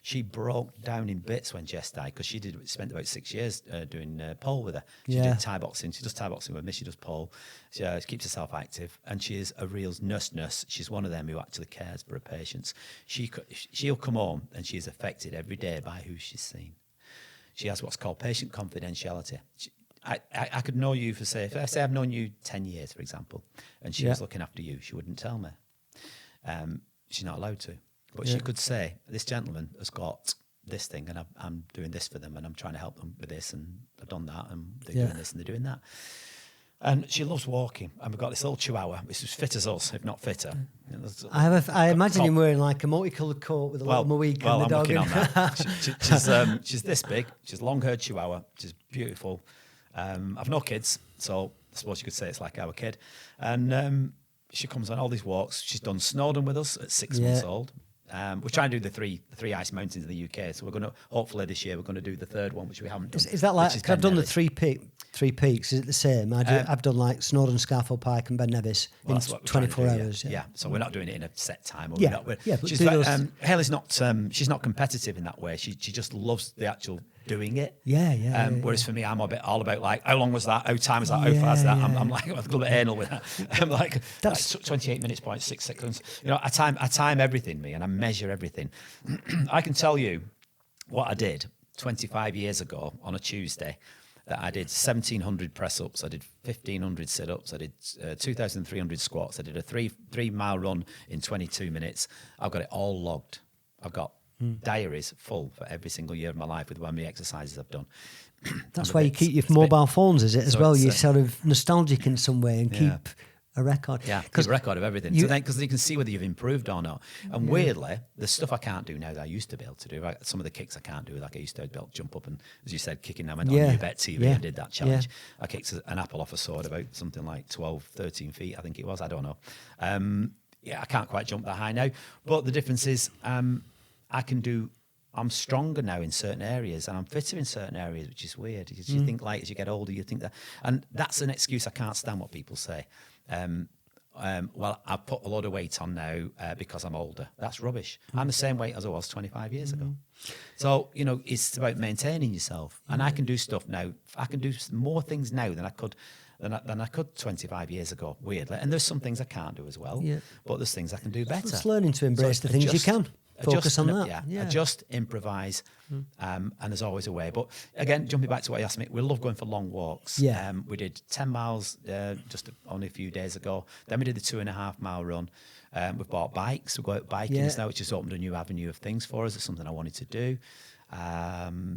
She broke down in bits when Jess died because she spent about 6 years doing pole with her. She did Thai boxing. She does Thai boxing with me. She does pole. She keeps herself active, and she is a real nurse. She's one of them who actually cares for her patients. She'll come home and she's affected every day by who she's seen. She has what's called patient confidentiality. I could know you if I say I've known you 10 years, for example, and she was looking after you, she wouldn't tell me. She's not allowed to. But she could say, this gentleman has got this thing, and I'm doing this for them, and I'm trying to help them with this, and I've done that, and they're doing this, and they're doing that. And she loves walking, and we've got this little chihuahua, which is as fit as us, if not fitter. I imagine him wearing like a multicoloured coat with a little Mohican. Well, I'm looking on that. She's this big. She's a long-haired chihuahua. She's beautiful. I've no kids, so I suppose you could say it's like our kid. And she comes on all these walks. She's done Snowdon with us at 6 months old. We're trying to do the three ice mountains in the UK, so we're going to, hopefully this year, we're going to do the third one, which we haven't done. Is that like, I've done the three peaks, is it the same? I've done like Snowdon, Scaffold Pike and Ben Nevis in 24 hours. Yeah, so we're not doing it in a set time. Haley's not, she's not competitive in that way. She just loves the actual doing it. Whereas for me, I'm all about like, how long was that? How time was that? How fast that? I'm like, I'm a little bit anal with that. I'm like, that's 28 minutes, 0.6 seconds. I time everything, me, and I measure everything. I can tell you what I did 25 years ago on a Tuesday. That I did 1,700 press-ups, I did 1,500 sit-ups, I did 2,300 squats, I did a 3-mile run in 22 minutes. I've got it all logged. I've got diaries full for every single year of my life with how many exercises I've done. That's why you keep your mobile phones, is it, as well? You're sort of nostalgic in some way and keep a record. Yeah, keep a record of everything. Because you can see whether you've improved or not. And weirdly, the stuff I can't do now that I used to be able to do, some of the kicks I can't do, like I used to be able to jump up and, as you said, kicking them on your bet TV and did that challenge. I kicked an apple off a sword about something like 12, 13 feet, I think it was. I don't know. I can't quite jump that high now. But the difference is I'm stronger now in certain areas and I'm fitter in certain areas, which is weird. Because you think like as you get older, you think that. And that's an excuse. I can't stand what people say. Well, I've put a lot of weight on now because I'm older. That's rubbish. I'm the same weight as I was 25 years ago. So, it's about maintaining yourself. And I can do stuff now. I can do more things now than I could 25 years ago, weirdly. And there's some things I can't do as well. Yeah. But there's things I can do better. It's learning to embrace the things you can. Focus on that. Adjust, improvise, and there's always a way. But again, jumping back to what you asked me, we love going for long walks. We did 10 miles just only a few days ago. Then we did the 2.5 mile run. We've bought bikes. We go out biking now, which has opened a new avenue of things for us. It's something I wanted to do.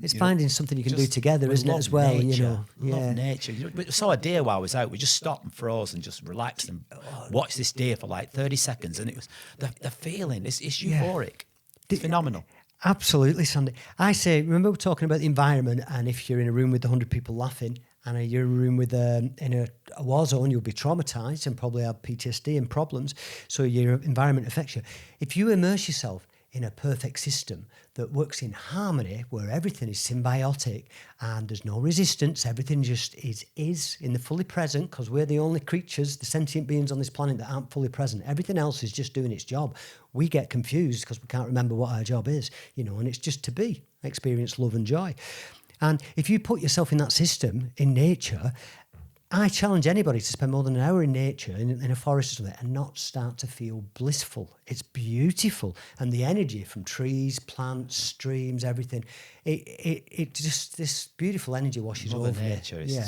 It's finding something you can do together, isn't it, as well? Nature. Love nature. We saw a deer while I was out. We just stopped and froze and just relaxed and watched this deer for like 30 seconds. And it was the feeling. It's euphoric. It's phenomenal. Absolutely, Sandy. I say, remember we're talking about the environment, and if you're in a room with 100 people laughing, and you're in a room with in a war zone, you'll be traumatized and probably have PTSD and problems. So your environment affects you. If you immerse yourself in a perfect system that works in harmony, where everything is symbiotic and there's no resistance, everything just is in the fully present, because we're the only creatures, the sentient beings on this planet that aren't fully present. Everything else is just doing its job. We get confused because we can't remember what our job is, and it's just to be, experience love and joy. And if you put yourself in that system, in nature, I challenge anybody to spend more than an hour in nature, in a forest or something, and not start to feel blissful. It's beautiful. And the energy from trees, plants, streams, everything, it just, this beautiful energy washes Mother over nature, you.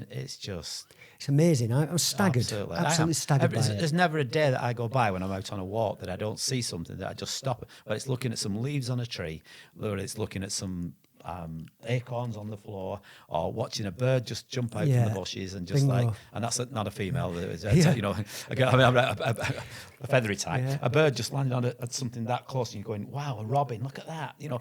it's just... It's amazing. I'm staggered. Absolutely staggered by it. There's never a day that I go by when I'm out on a walk that I don't see something that I just stop. Whether it's looking at some leaves on a tree, whether it's looking at some acorns on the floor, or watching a bird just jump out from the bushes and just Bingo. and that's not a female, you know, I'm a feathery type. Yeah. A bird just landing on at something that close, and you're going, wow, a robin, look at that. You know,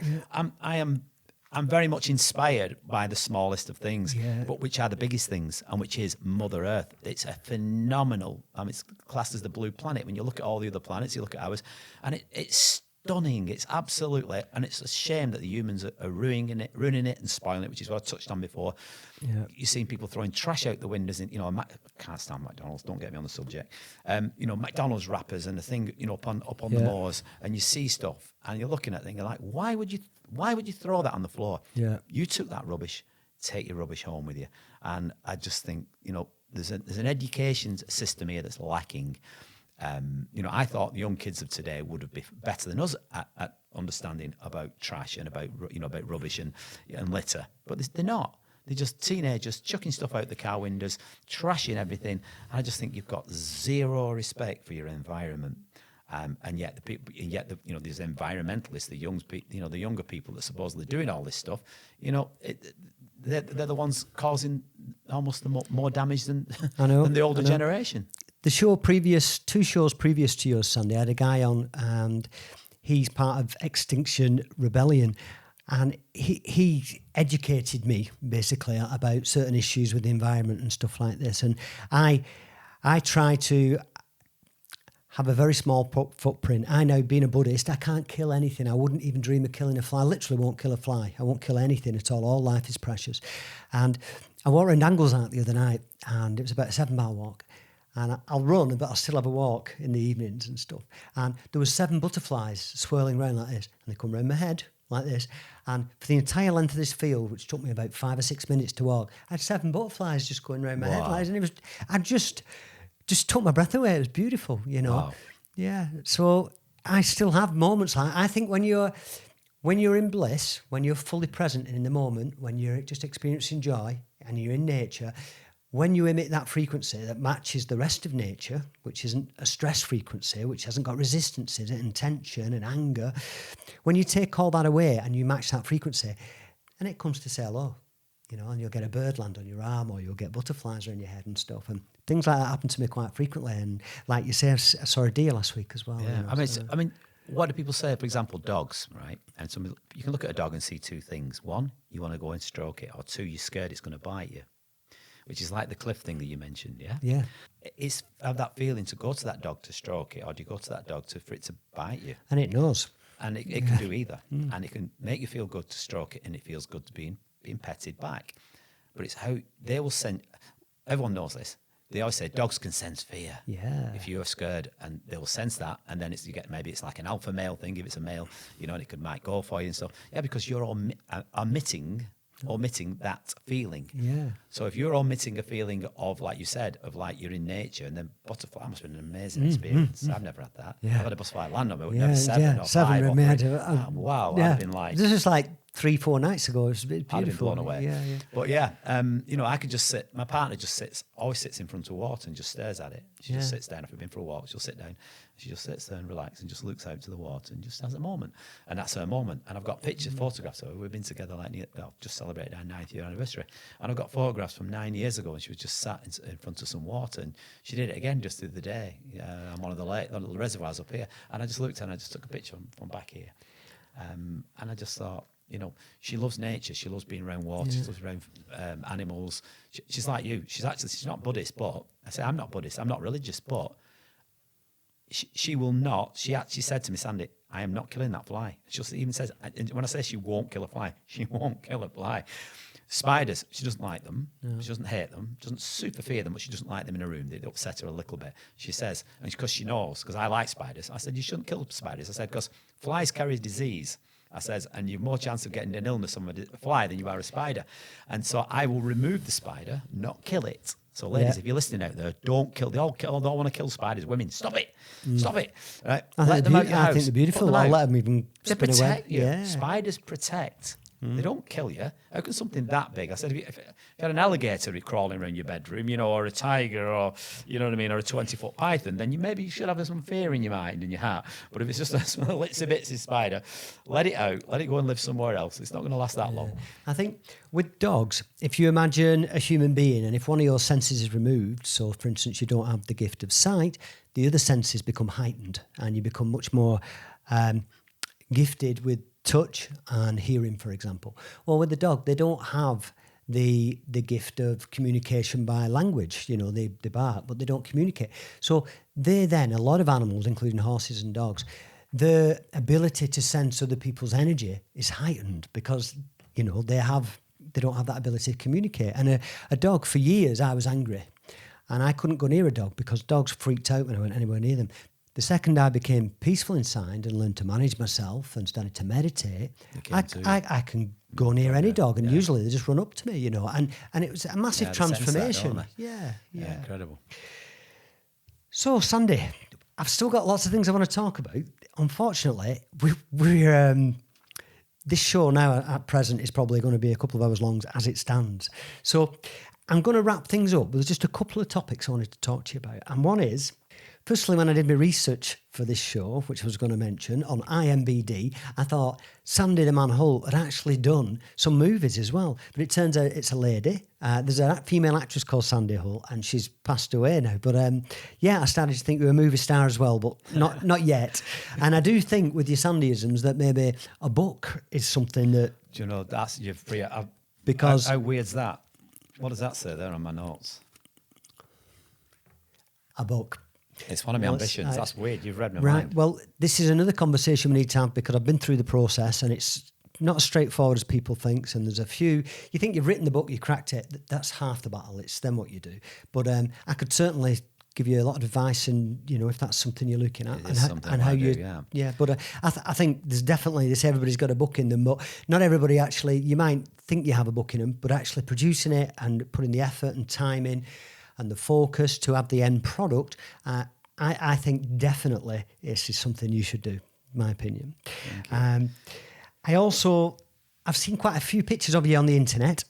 I'm very much inspired by the smallest of things, but which are the biggest things, and which is Mother Earth. It's a phenomenal, it's classed as the blue planet. When you look at all the other planets, you look at ours, and it's stunning. It's absolutely, and it's a shame that the humans are ruining it and spoiling it, which is what I touched on before. Yeah. You've seen people throwing trash out the windows. I can't stand McDonald's. Don't get me on the subject. McDonald's wrappers and the thing, up on the moors, and you see stuff, and you're looking at it, and you're like, why would you throw that on the floor? Yeah. You took that rubbish. Take your rubbish home with you. And I just think, there's an education system here that's lacking. I thought the young kids of today would have been better than us at understanding about trash and about rubbish and litter, but they're not. They're just teenagers chucking stuff out the car windows, trashing everything. And I just think you've got zero respect for your environment. And yet the people, these environmentalists, the younger people that supposedly doing all this stuff, they're the ones causing almost more damage than the older generation. The two shows previous to yours, Sandy, I had a guy on, and he's part of Extinction Rebellion, and he educated me basically about certain issues with the environment and stuff like this. And I try to have a very small footprint. I know, being a Buddhist, I can't kill anything. I wouldn't even dream of killing a fly. I literally won't kill a fly. I won't kill anything at all. All life is precious. And I walked around Anglesart the other night, and it was about a 7-mile walk. And I'll run, but I'll still have a walk in the evenings and stuff. And there was 7 butterflies swirling around like this, and they come round my head like this. And for the entire length of this field, which took me about 5 or 6 minutes to walk, I had 7 butterflies just going round my head like this. And I just took my breath away. It was beautiful, Wow. Yeah. So I still have moments like, I think when you're in bliss, when you're fully present in the moment, when you're just experiencing joy and you're in nature, when you emit that frequency that matches the rest of nature, which isn't a stress frequency, which hasn't got resistance in it, and tension and anger, when you take all that away and you match that frequency, and it comes to say hello, and you'll get a bird land on your arm, or you'll get butterflies around your head and stuff. And things like that happen to me quite frequently. And like you say, I saw a deer last week as well. Yeah, what do people say? For example, dogs, right? And you can look at a dog and see 2 things. 1, you want to go and stroke it, or 2, you're scared it's going to bite you. Which is like the cliff thing that you mentioned, yeah? Yeah. It's have that feeling to go to that dog to stroke it, or do you go to that dog for it to bite you? And it knows. And it can do either. And it can make you feel good to stroke it, and it feels good to being petted back. But it's how they will everyone knows this. They always say dogs can sense fear. Yeah. If you're scared, and they will sense that, and then maybe it's like an alpha male thing. If it's a male, and it might go for you and stuff. Yeah, because you're omitting that feeling. Yeah. So if you're omitting a feeling of, like you said, of like you're in nature, and then butterfly, that must have been an amazing experience. I've never had that. Yeah. I've had a butterfly land on me, never 7 or 5. Wow, yeah. I've been like... This is like 3-4 nights ago. It was beautiful. I've been blown away. Yeah, yeah. But I could just sit. My partner always sits in front of water and just stares at it. She just sits down. If we've been for a walk, she'll sit down. She just sits there and relaxes and just looks out to the water and just has a moment. And that's her moment. And I've got photographs of her. We've been together just celebrated our 9th year anniversary. And I've got photographs from 9 years ago, and she was just sat in front of some water. And she did it again just the other day on one of the little reservoirs up here. And I just looked and I just took a picture from back here. And I just thought, she loves nature. She loves being around water. She loves around animals. She's like you. She's not Buddhist, but I say I'm not Buddhist. I'm not religious, but she will not. She actually said to me, Sandy, I am not killing that fly. She even says, when I say she won't kill a fly, she won't kill a fly. Spiders, she doesn't like them. No. She doesn't hate them. Doesn't super fear them, but she doesn't like them in a room. They upset her a little bit. She says, and because she knows, because I like spiders, I said, you shouldn't kill spiders. I said, because flies carry disease. I says, and you've more chance of getting an illness from a fly than you are a spider. And so I will remove the spider, not kill it. So ladies, if you're listening out there, don't kill. They all don't want to kill spiders. Women, stop it. Stop it. Right? I think they're beautiful. I'll let them even They spin away. protect you. Yeah. Spiders protect. They don't kill you. How can something that big? I said, if you had an alligator crawling around your bedroom, or a tiger, or you know what I mean, or a 20-foot python, then maybe you should have some fear in your mind and your heart. But if it's just a small itsy bitsy spider, let it out, let it go and live somewhere else. It's not going to last that long. I think with dogs, if you imagine a human being and if one of your senses is removed, so for instance, you don't have the gift of sight, the other senses become heightened and you become much more gifted with touch and hearing, for example. Well, with the dog, they don't have the gift of communication by language. They bark, but they don't communicate. So they then, a lot of animals, including horses and dogs, the ability to sense other people's energy is heightened because, they don't have that ability to communicate. And a dog, for years, I was angry. And I couldn't go near a dog because dogs freaked out when I went anywhere near them. The second I became peaceful inside and learned to manage myself and started to meditate, I can go near any dog and usually they just run up to me, and it was a massive transformation. That, yeah, incredible. So, Sandy, I've still got lots of things I want to talk about. Unfortunately, we're this show now at present is probably going to be a couple of hours long as it stands. So I'm going to wrap things up. There's just a couple of topics I wanted to talk to you about. And one is, firstly, when I did my research for this show, which I was going to mention, on IMBD, I thought Sandy the Man Holt had actually done some movies as well. But it turns out it's a lady. There's a female actress called Sandy Holt, and she's passed away now. But I started to think you were a movie star as well, but not yet. And I do think with your Sandyisms that maybe a book is something that... Do you know, that's your free... Because... How weird's that? What does that say there on my notes? A book. It's one of my ambitions. That's weird. You've read my right. mind. Well, this is another conversation we need to have because I've been through the process and it's not as straightforward as people think. And there's a few, you think you've written the book, you cracked it. That's half the battle. It's then what you do. But I could certainly give you a lot of advice and, if that's something you're looking at and how you... Yeah, but I think there's definitely this, everybody's got a book in them, but not everybody actually, you might think you have a book in them, but actually producing it and putting the effort and time in and the focus to have the end product, I think definitely this is something you should do, my opinion. I've seen quite a few pictures of you on the internet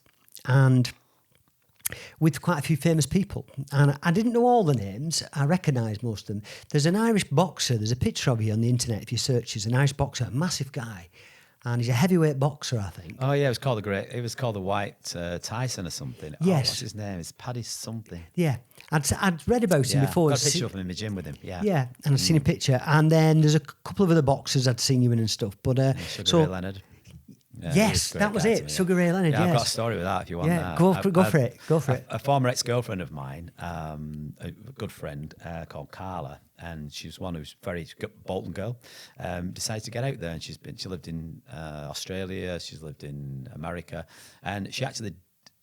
and with quite a few famous people. And I didn't know all the names. I recognise most of them. There's an Irish boxer. There's a picture of you on the internet if you search. He's an Irish boxer, a massive guy. And he's a heavyweight boxer, I think. Oh yeah, it was called the White Tyson or something. Yes. What's his name? It's Paddy something. Yeah, I'd read about him before. Got a picture of him in the gym with him. Yeah. Yeah, and I've seen a picture. And then there's a couple of other boxers I'd seen you in and stuff. But Sugar Ray Leonard. Yeah, yes, that was it. Sugar Ray Leonard. Yeah, yes. I've got a story with that if you want that. Go for it. Go for it. A former ex-girlfriend of mine, a good friend called Carla, and she was one who's very Bolton girl. Decided to get out there, and she lived in Australia. She's lived in America, and she actually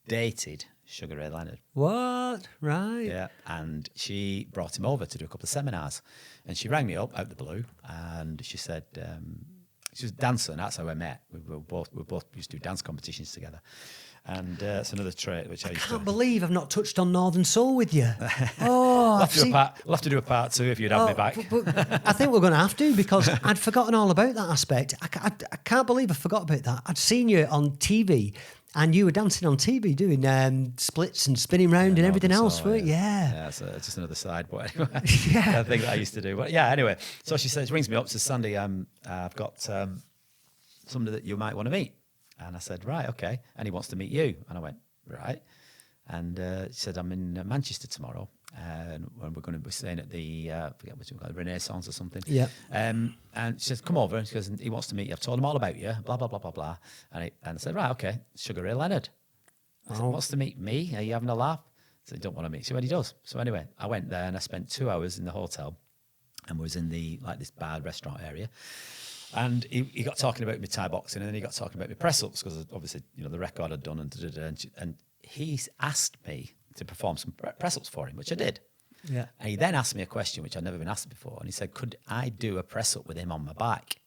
dated Sugar Ray Leonard. What? Right. Yeah, and she brought him over to do a couple of seminars, and she rang me up out of the blue, and she said. She was a dancer, and that's how I met. We both used to do dance competitions together. And that's another trait which I used to... I can't believe I've not touched on Northern Soul with you. Oh, we'll have to do a part 2 if you'd have me back. But I think we're going to have to because I'd forgotten all about that aspect. I can't believe I forgot about that. I'd seen you on TV and you were dancing on TV doing splits and spinning round and everything else, weren't you? Yeah, so it's just another side, but anyway, I think that I used to do. But yeah, anyway, so she rings me up, says, Sandy, I've got somebody that you might want to meet. And I said, right, okay. And he wants to meet you. And I went, right. And she said, I'm in Manchester tomorrow. And we're going to be staying at the, I forget what it's called, Renaissance or something. Yeah. And she says, come over. And she goes, he wants to meet you. I've told him all about you, blah, blah, blah, blah, blah. And I said, right, okay. Sugar Ray Leonard. I said, wants to meet me? Are you having a laugh? I said, don't want to meet. She went, he does. So anyway, I went there and I spent 2 hours in the hotel and was in this bar restaurant area. And he got talking about me Thai boxing, and then he got talking about me press ups because obviously the record I'd done and he asked me to perform some press ups for him, which I did. Yeah. And he then asked me a question which I'd never been asked before, and he said, "Could I do a press up with him on my back?"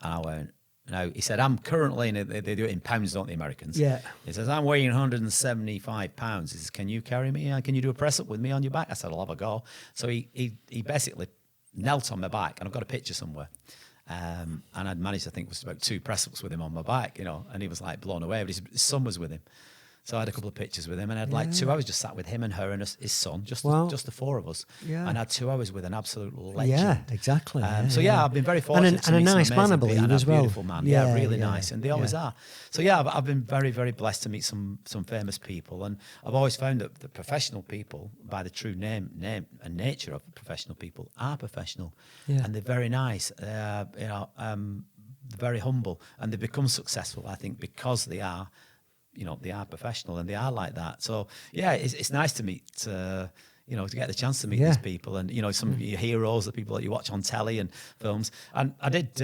And I went, Now, he said, I'm currently, and they do it in pounds, don't the Americans? Yeah. He says, I'm weighing 175 pounds. He says, can you carry me? Can you do a press up with me on your back? I said, I'll have a go. So he basically knelt on my back, and I've got a picture somewhere. And I'd managed, I think, was about 2 press ups with him on my back, and he was like blown away. But his son was with him. So I had a couple of pictures with him, and I had like 2 hours just sat with him and her and his son, just the 4 of us. Yeah. And I had 2 hours with an absolute legend. Yeah, exactly. So I've been very fortunate. And a nice man, I believe, as well. Beautiful man. Yeah, really nice, and they always are. So I've been very, very blessed to meet some famous people, and I've always found that the professional people, by the true name and nature of professional people, are professional, and they're very nice. They're very humble, and they become successful, I think, because they are. They are professional and they are like that. So it's nice to meet, to get the chance to meet these people, and some of your heroes, the people that you watch on telly and films. And I did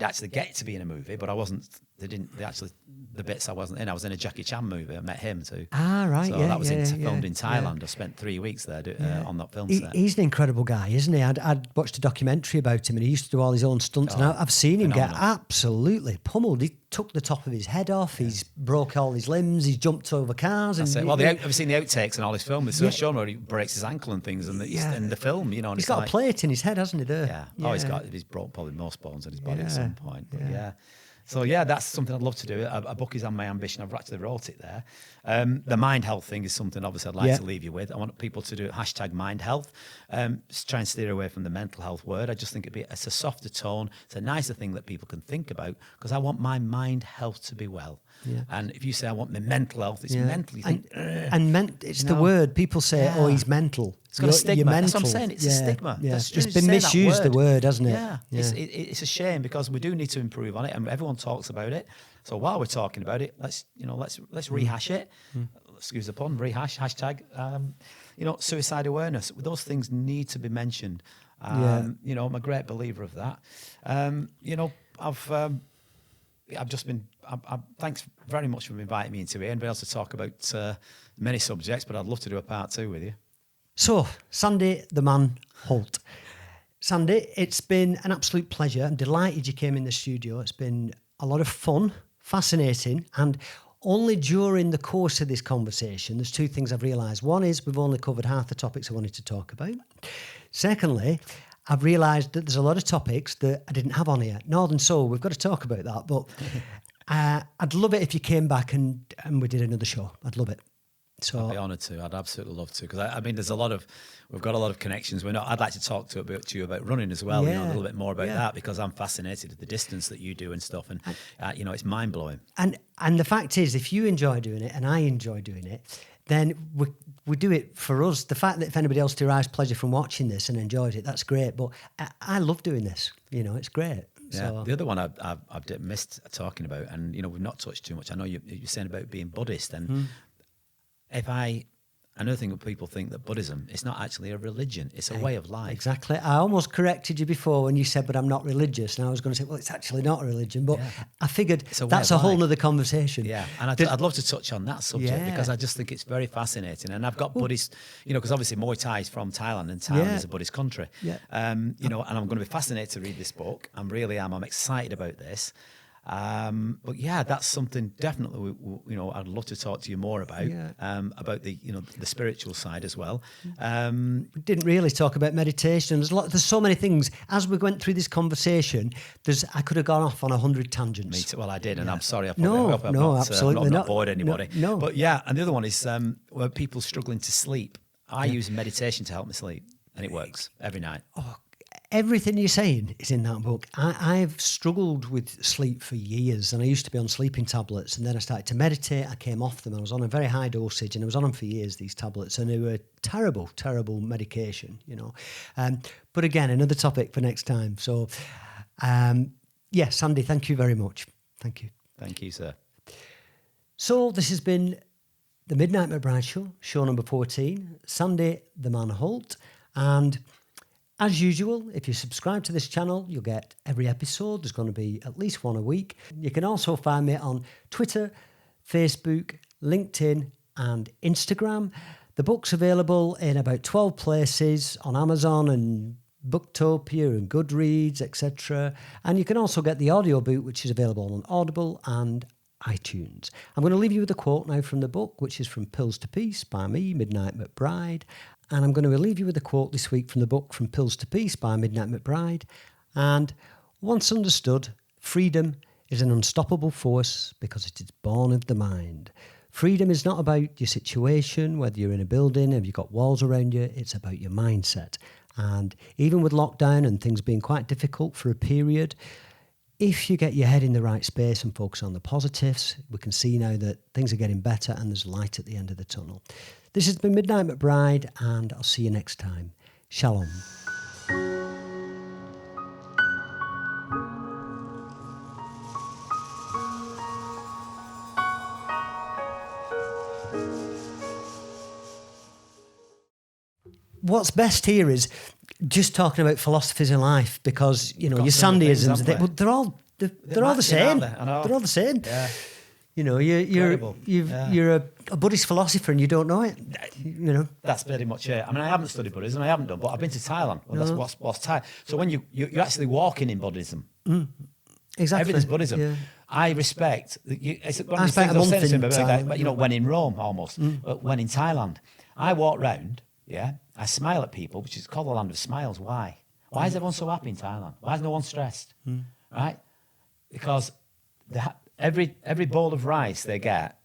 actually get to be in a movie, but I wasn't. The bits I wasn't in. I was in a Jackie Chan movie. I met him too. Ah, right. So that was filmed in Thailand. I spent 3 weeks there on that film set. He's an incredible guy, isn't he? I'd watched a documentary about him, and he used to do all his own stunts. And I've seen him get absolutely pummeled. He took the top of his head off. He's broke all his limbs. He's jumped over cars. That's it. Well, I've seen the outtakes and all his films. It's shown where he breaks his ankle and things, and in the film, And he's got a plate in his head, hasn't he? There. Yeah. He's broke probably most bones in his body at some point. But So that's something I'd love to do. A book is on my ambition. I've actually wrote it there. The mind health thing is something obviously I'd like to leave you with. I want people to do #mind health. Just try and steer away from the mental health word. I just think it's a softer tone. It's a nicer thing that people can think about, because I want my mind health to be well. Yeah. And if you say I want my mental health, it's mental. You think, it's the word. People say, "Oh, he's mental." It's got a stigma. That's what I'm saying. It's a stigma. Yeah. It's been misused, the word, hasn't it? Yeah. It's a shame, because we do need to improve on it, and everyone talks about it. So while we're talking about it, let's rehash it. Excuse the pun. Rehash #. Suicide awareness. Those things need to be mentioned. I'm a great believer of that. I've just been. Thanks very much for inviting me into here and being able to talk about many subjects. But I'd love to do a part 2 with you. So, Sandy the Man Holt. Sandy, it's been an absolute pleasure. I'm delighted you came in the studio. It's been a lot of fun, fascinating, and only during the course of this conversation, there's 2 things I've realised. One is we've only covered half the topics I wanted to talk about. Secondly, I've realised that there's a lot of topics that I didn't have on here. Northern Soul, we've got to talk about that, but I'd love it if you came back and we did another show. I'd love it. So I'd be honoured to. I'd absolutely love to, because we've got a lot of connections. I'd like to talk to you about running as well. A little bit more about that, because I'm fascinated at the distance that you do and stuff, and it's mind blowing. And the fact is, if you enjoy doing it and I enjoy doing it, then we do it for us. The fact that if anybody else derives pleasure from watching this and enjoys it, that's great. But I love doing this. It's great. Yeah. So. The other one I've missed talking about, and we've not touched too much. I know you're saying about being Buddhist, and another thing that people think that Buddhism, it's not actually a religion, it's a way of life. Exactly. I almost corrected you before when you said, but I'm not religious. And I was going to say, well, it's actually not a religion. But I figured that's a whole other conversation. Yeah. And I'd love to touch on that subject, because I just think it's very fascinating. And I've got Buddhist, because obviously Muay Thai is from Thailand, and Thailand is a Buddhist country. Yeah. And I'm going to be fascinated to read this book. I'm excited about this. But that's something definitely I'd love to talk to you more about about the the spiritual side as well. We didn't really talk about meditation. There's so many things as we went through this conversation. I could have gone off on 100 tangents. Me too. Well, I did, and I'm sorry. Absolutely I've not bored anybody. No. But and the other one is where people struggling to sleep. I use meditation to help me sleep, and it works every night. Oh. Everything you're saying is in that book. I've struggled with sleep for years, and I used to be on sleeping tablets, and then I started to meditate. I came off them. I was on a very high dosage, and I was on them for years, these tablets, and they were terrible, terrible medication, But again, another topic for next time. So, Sandy, thank you very much. Thank you. Thank you, sir. So this has been the Midnight McBride show number 14, Sandy the Man Holt, and as usual, if you subscribe to this channel, you'll get every episode. There's going to be at least one a week. You can also find me on Twitter, Facebook, LinkedIn, and Instagram. The book's available in about 12 places on Amazon and Booktopia and Goodreads, etc. And you can also get the audiobook, which is available on Audible and iTunes. I'm going to leave you with a quote now from the book, which is from Pills to Peace by me, Midnight McBride. And I'm going to leave you with a quote this week from the book From Pills to Peace by Midnight McBride. And once understood, freedom is an unstoppable force because it is born of the mind. Freedom is not about your situation, whether you're in a building, have you got walls around you, it's about your mindset. And even with lockdown and things being quite difficult for a period, if you get your head in the right space and focus on the positives, we can see now that things are getting better and there's light at the end of the tunnel. This has been Midnight McBride, and I'll see you next time. Shalom. What's best here is just talking about philosophies in life, because your Sandyisms, they're all the same. They're all the same. Yeah. You're a Buddhist philosopher and you don't know it. That's very much it. I mean, I haven't studied Buddhism, I haven't done, but I've been to Thailand. Well, that's what's Thai. So when you're actually walking in Buddhism. Exactly. Everything's Buddhism. Yeah. I respect. It's one I of these spent things a I've month said in to him, Thailand. when in Rome almost, but when in Thailand, I walk round. Yeah, I smile at people, which is called the land of smiles. Why? Why is everyone so happy in Thailand? Why is no one stressed? Right? Because every bowl of rice they get,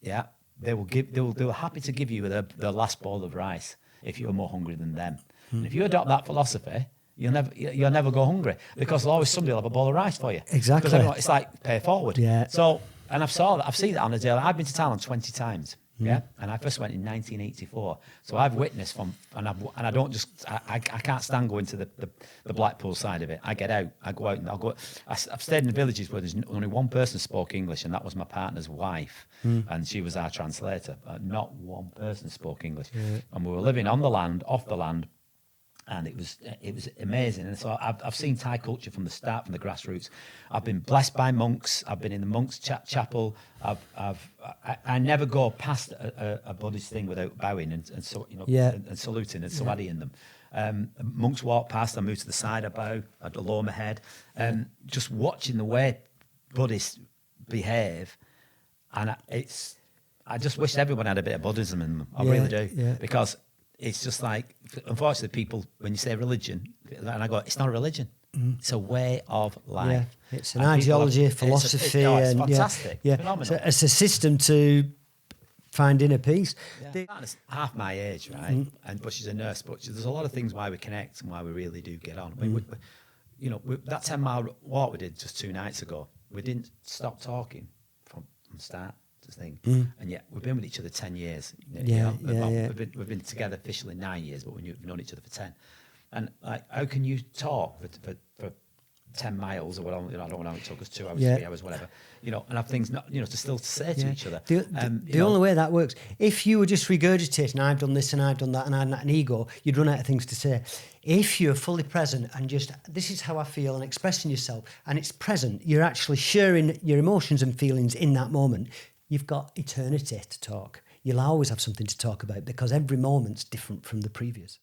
yeah, they were happy to give you the last bowl of rice if you're more hungry than them. And if you adopt that philosophy, you'll never go hungry, because there'll always somebody will have a bowl of rice for you. Exactly. Because it's like pay forward. Yeah. So, and I've seen that on a daily. I've been to Thailand 20 times. Yeah, and I first went in 1984. So I've witnessed I don't just, I can't stand going to the Blackpool side of it. I get out, I go out, and I've stayed in villages where there's only one person spoke English, and that was my partner's wife, and she was our translator. Not one person spoke English, and we were living on the land, off the land. And it was amazing. And so I've seen Thai culture from the start, from the grassroots. I've been blessed by monks. I've been in the monks' chapel. I never go past a Buddhist thing without bowing and saluting and sawadiing them. Monks walk past. I move to the side. I bow. I lower my head. Just watching the way Buddhists behave, and I just wish everyone had a bit of Buddhism in them. I really do, because. It's just like, unfortunately, people, when you say religion, and I go, it's not a religion. It's a way of life. Yeah. It's an ideology, philosophy. It's fantastic. Yeah. Phenomenal. It's a system to find inner peace. Yeah. It's half my age, right? But she's a nurse. But there's a lot of things why we connect and why we really do get on. I mean, that 10-mile walk we did just 2 nights ago, we didn't stop talking from start. Thing, and yet we've been with each other 10 years. We've been together officially 9 years, but we've known each other for 10. And like, how can you talk for 10 miles or whatever? I don't know how it took us, 2 hours, 3 hours, whatever. And have things not, to say to each other. The only way that works, if you were just regurgitating, I've done this and I've done that, and I had an ego, you'd run out of things to say. If you're fully present and just, this is how I feel, and expressing yourself, and it's present, you're actually sharing your emotions and feelings in that moment. You've got eternity to talk. You'll always have something to talk about, because every moment's different from the previous.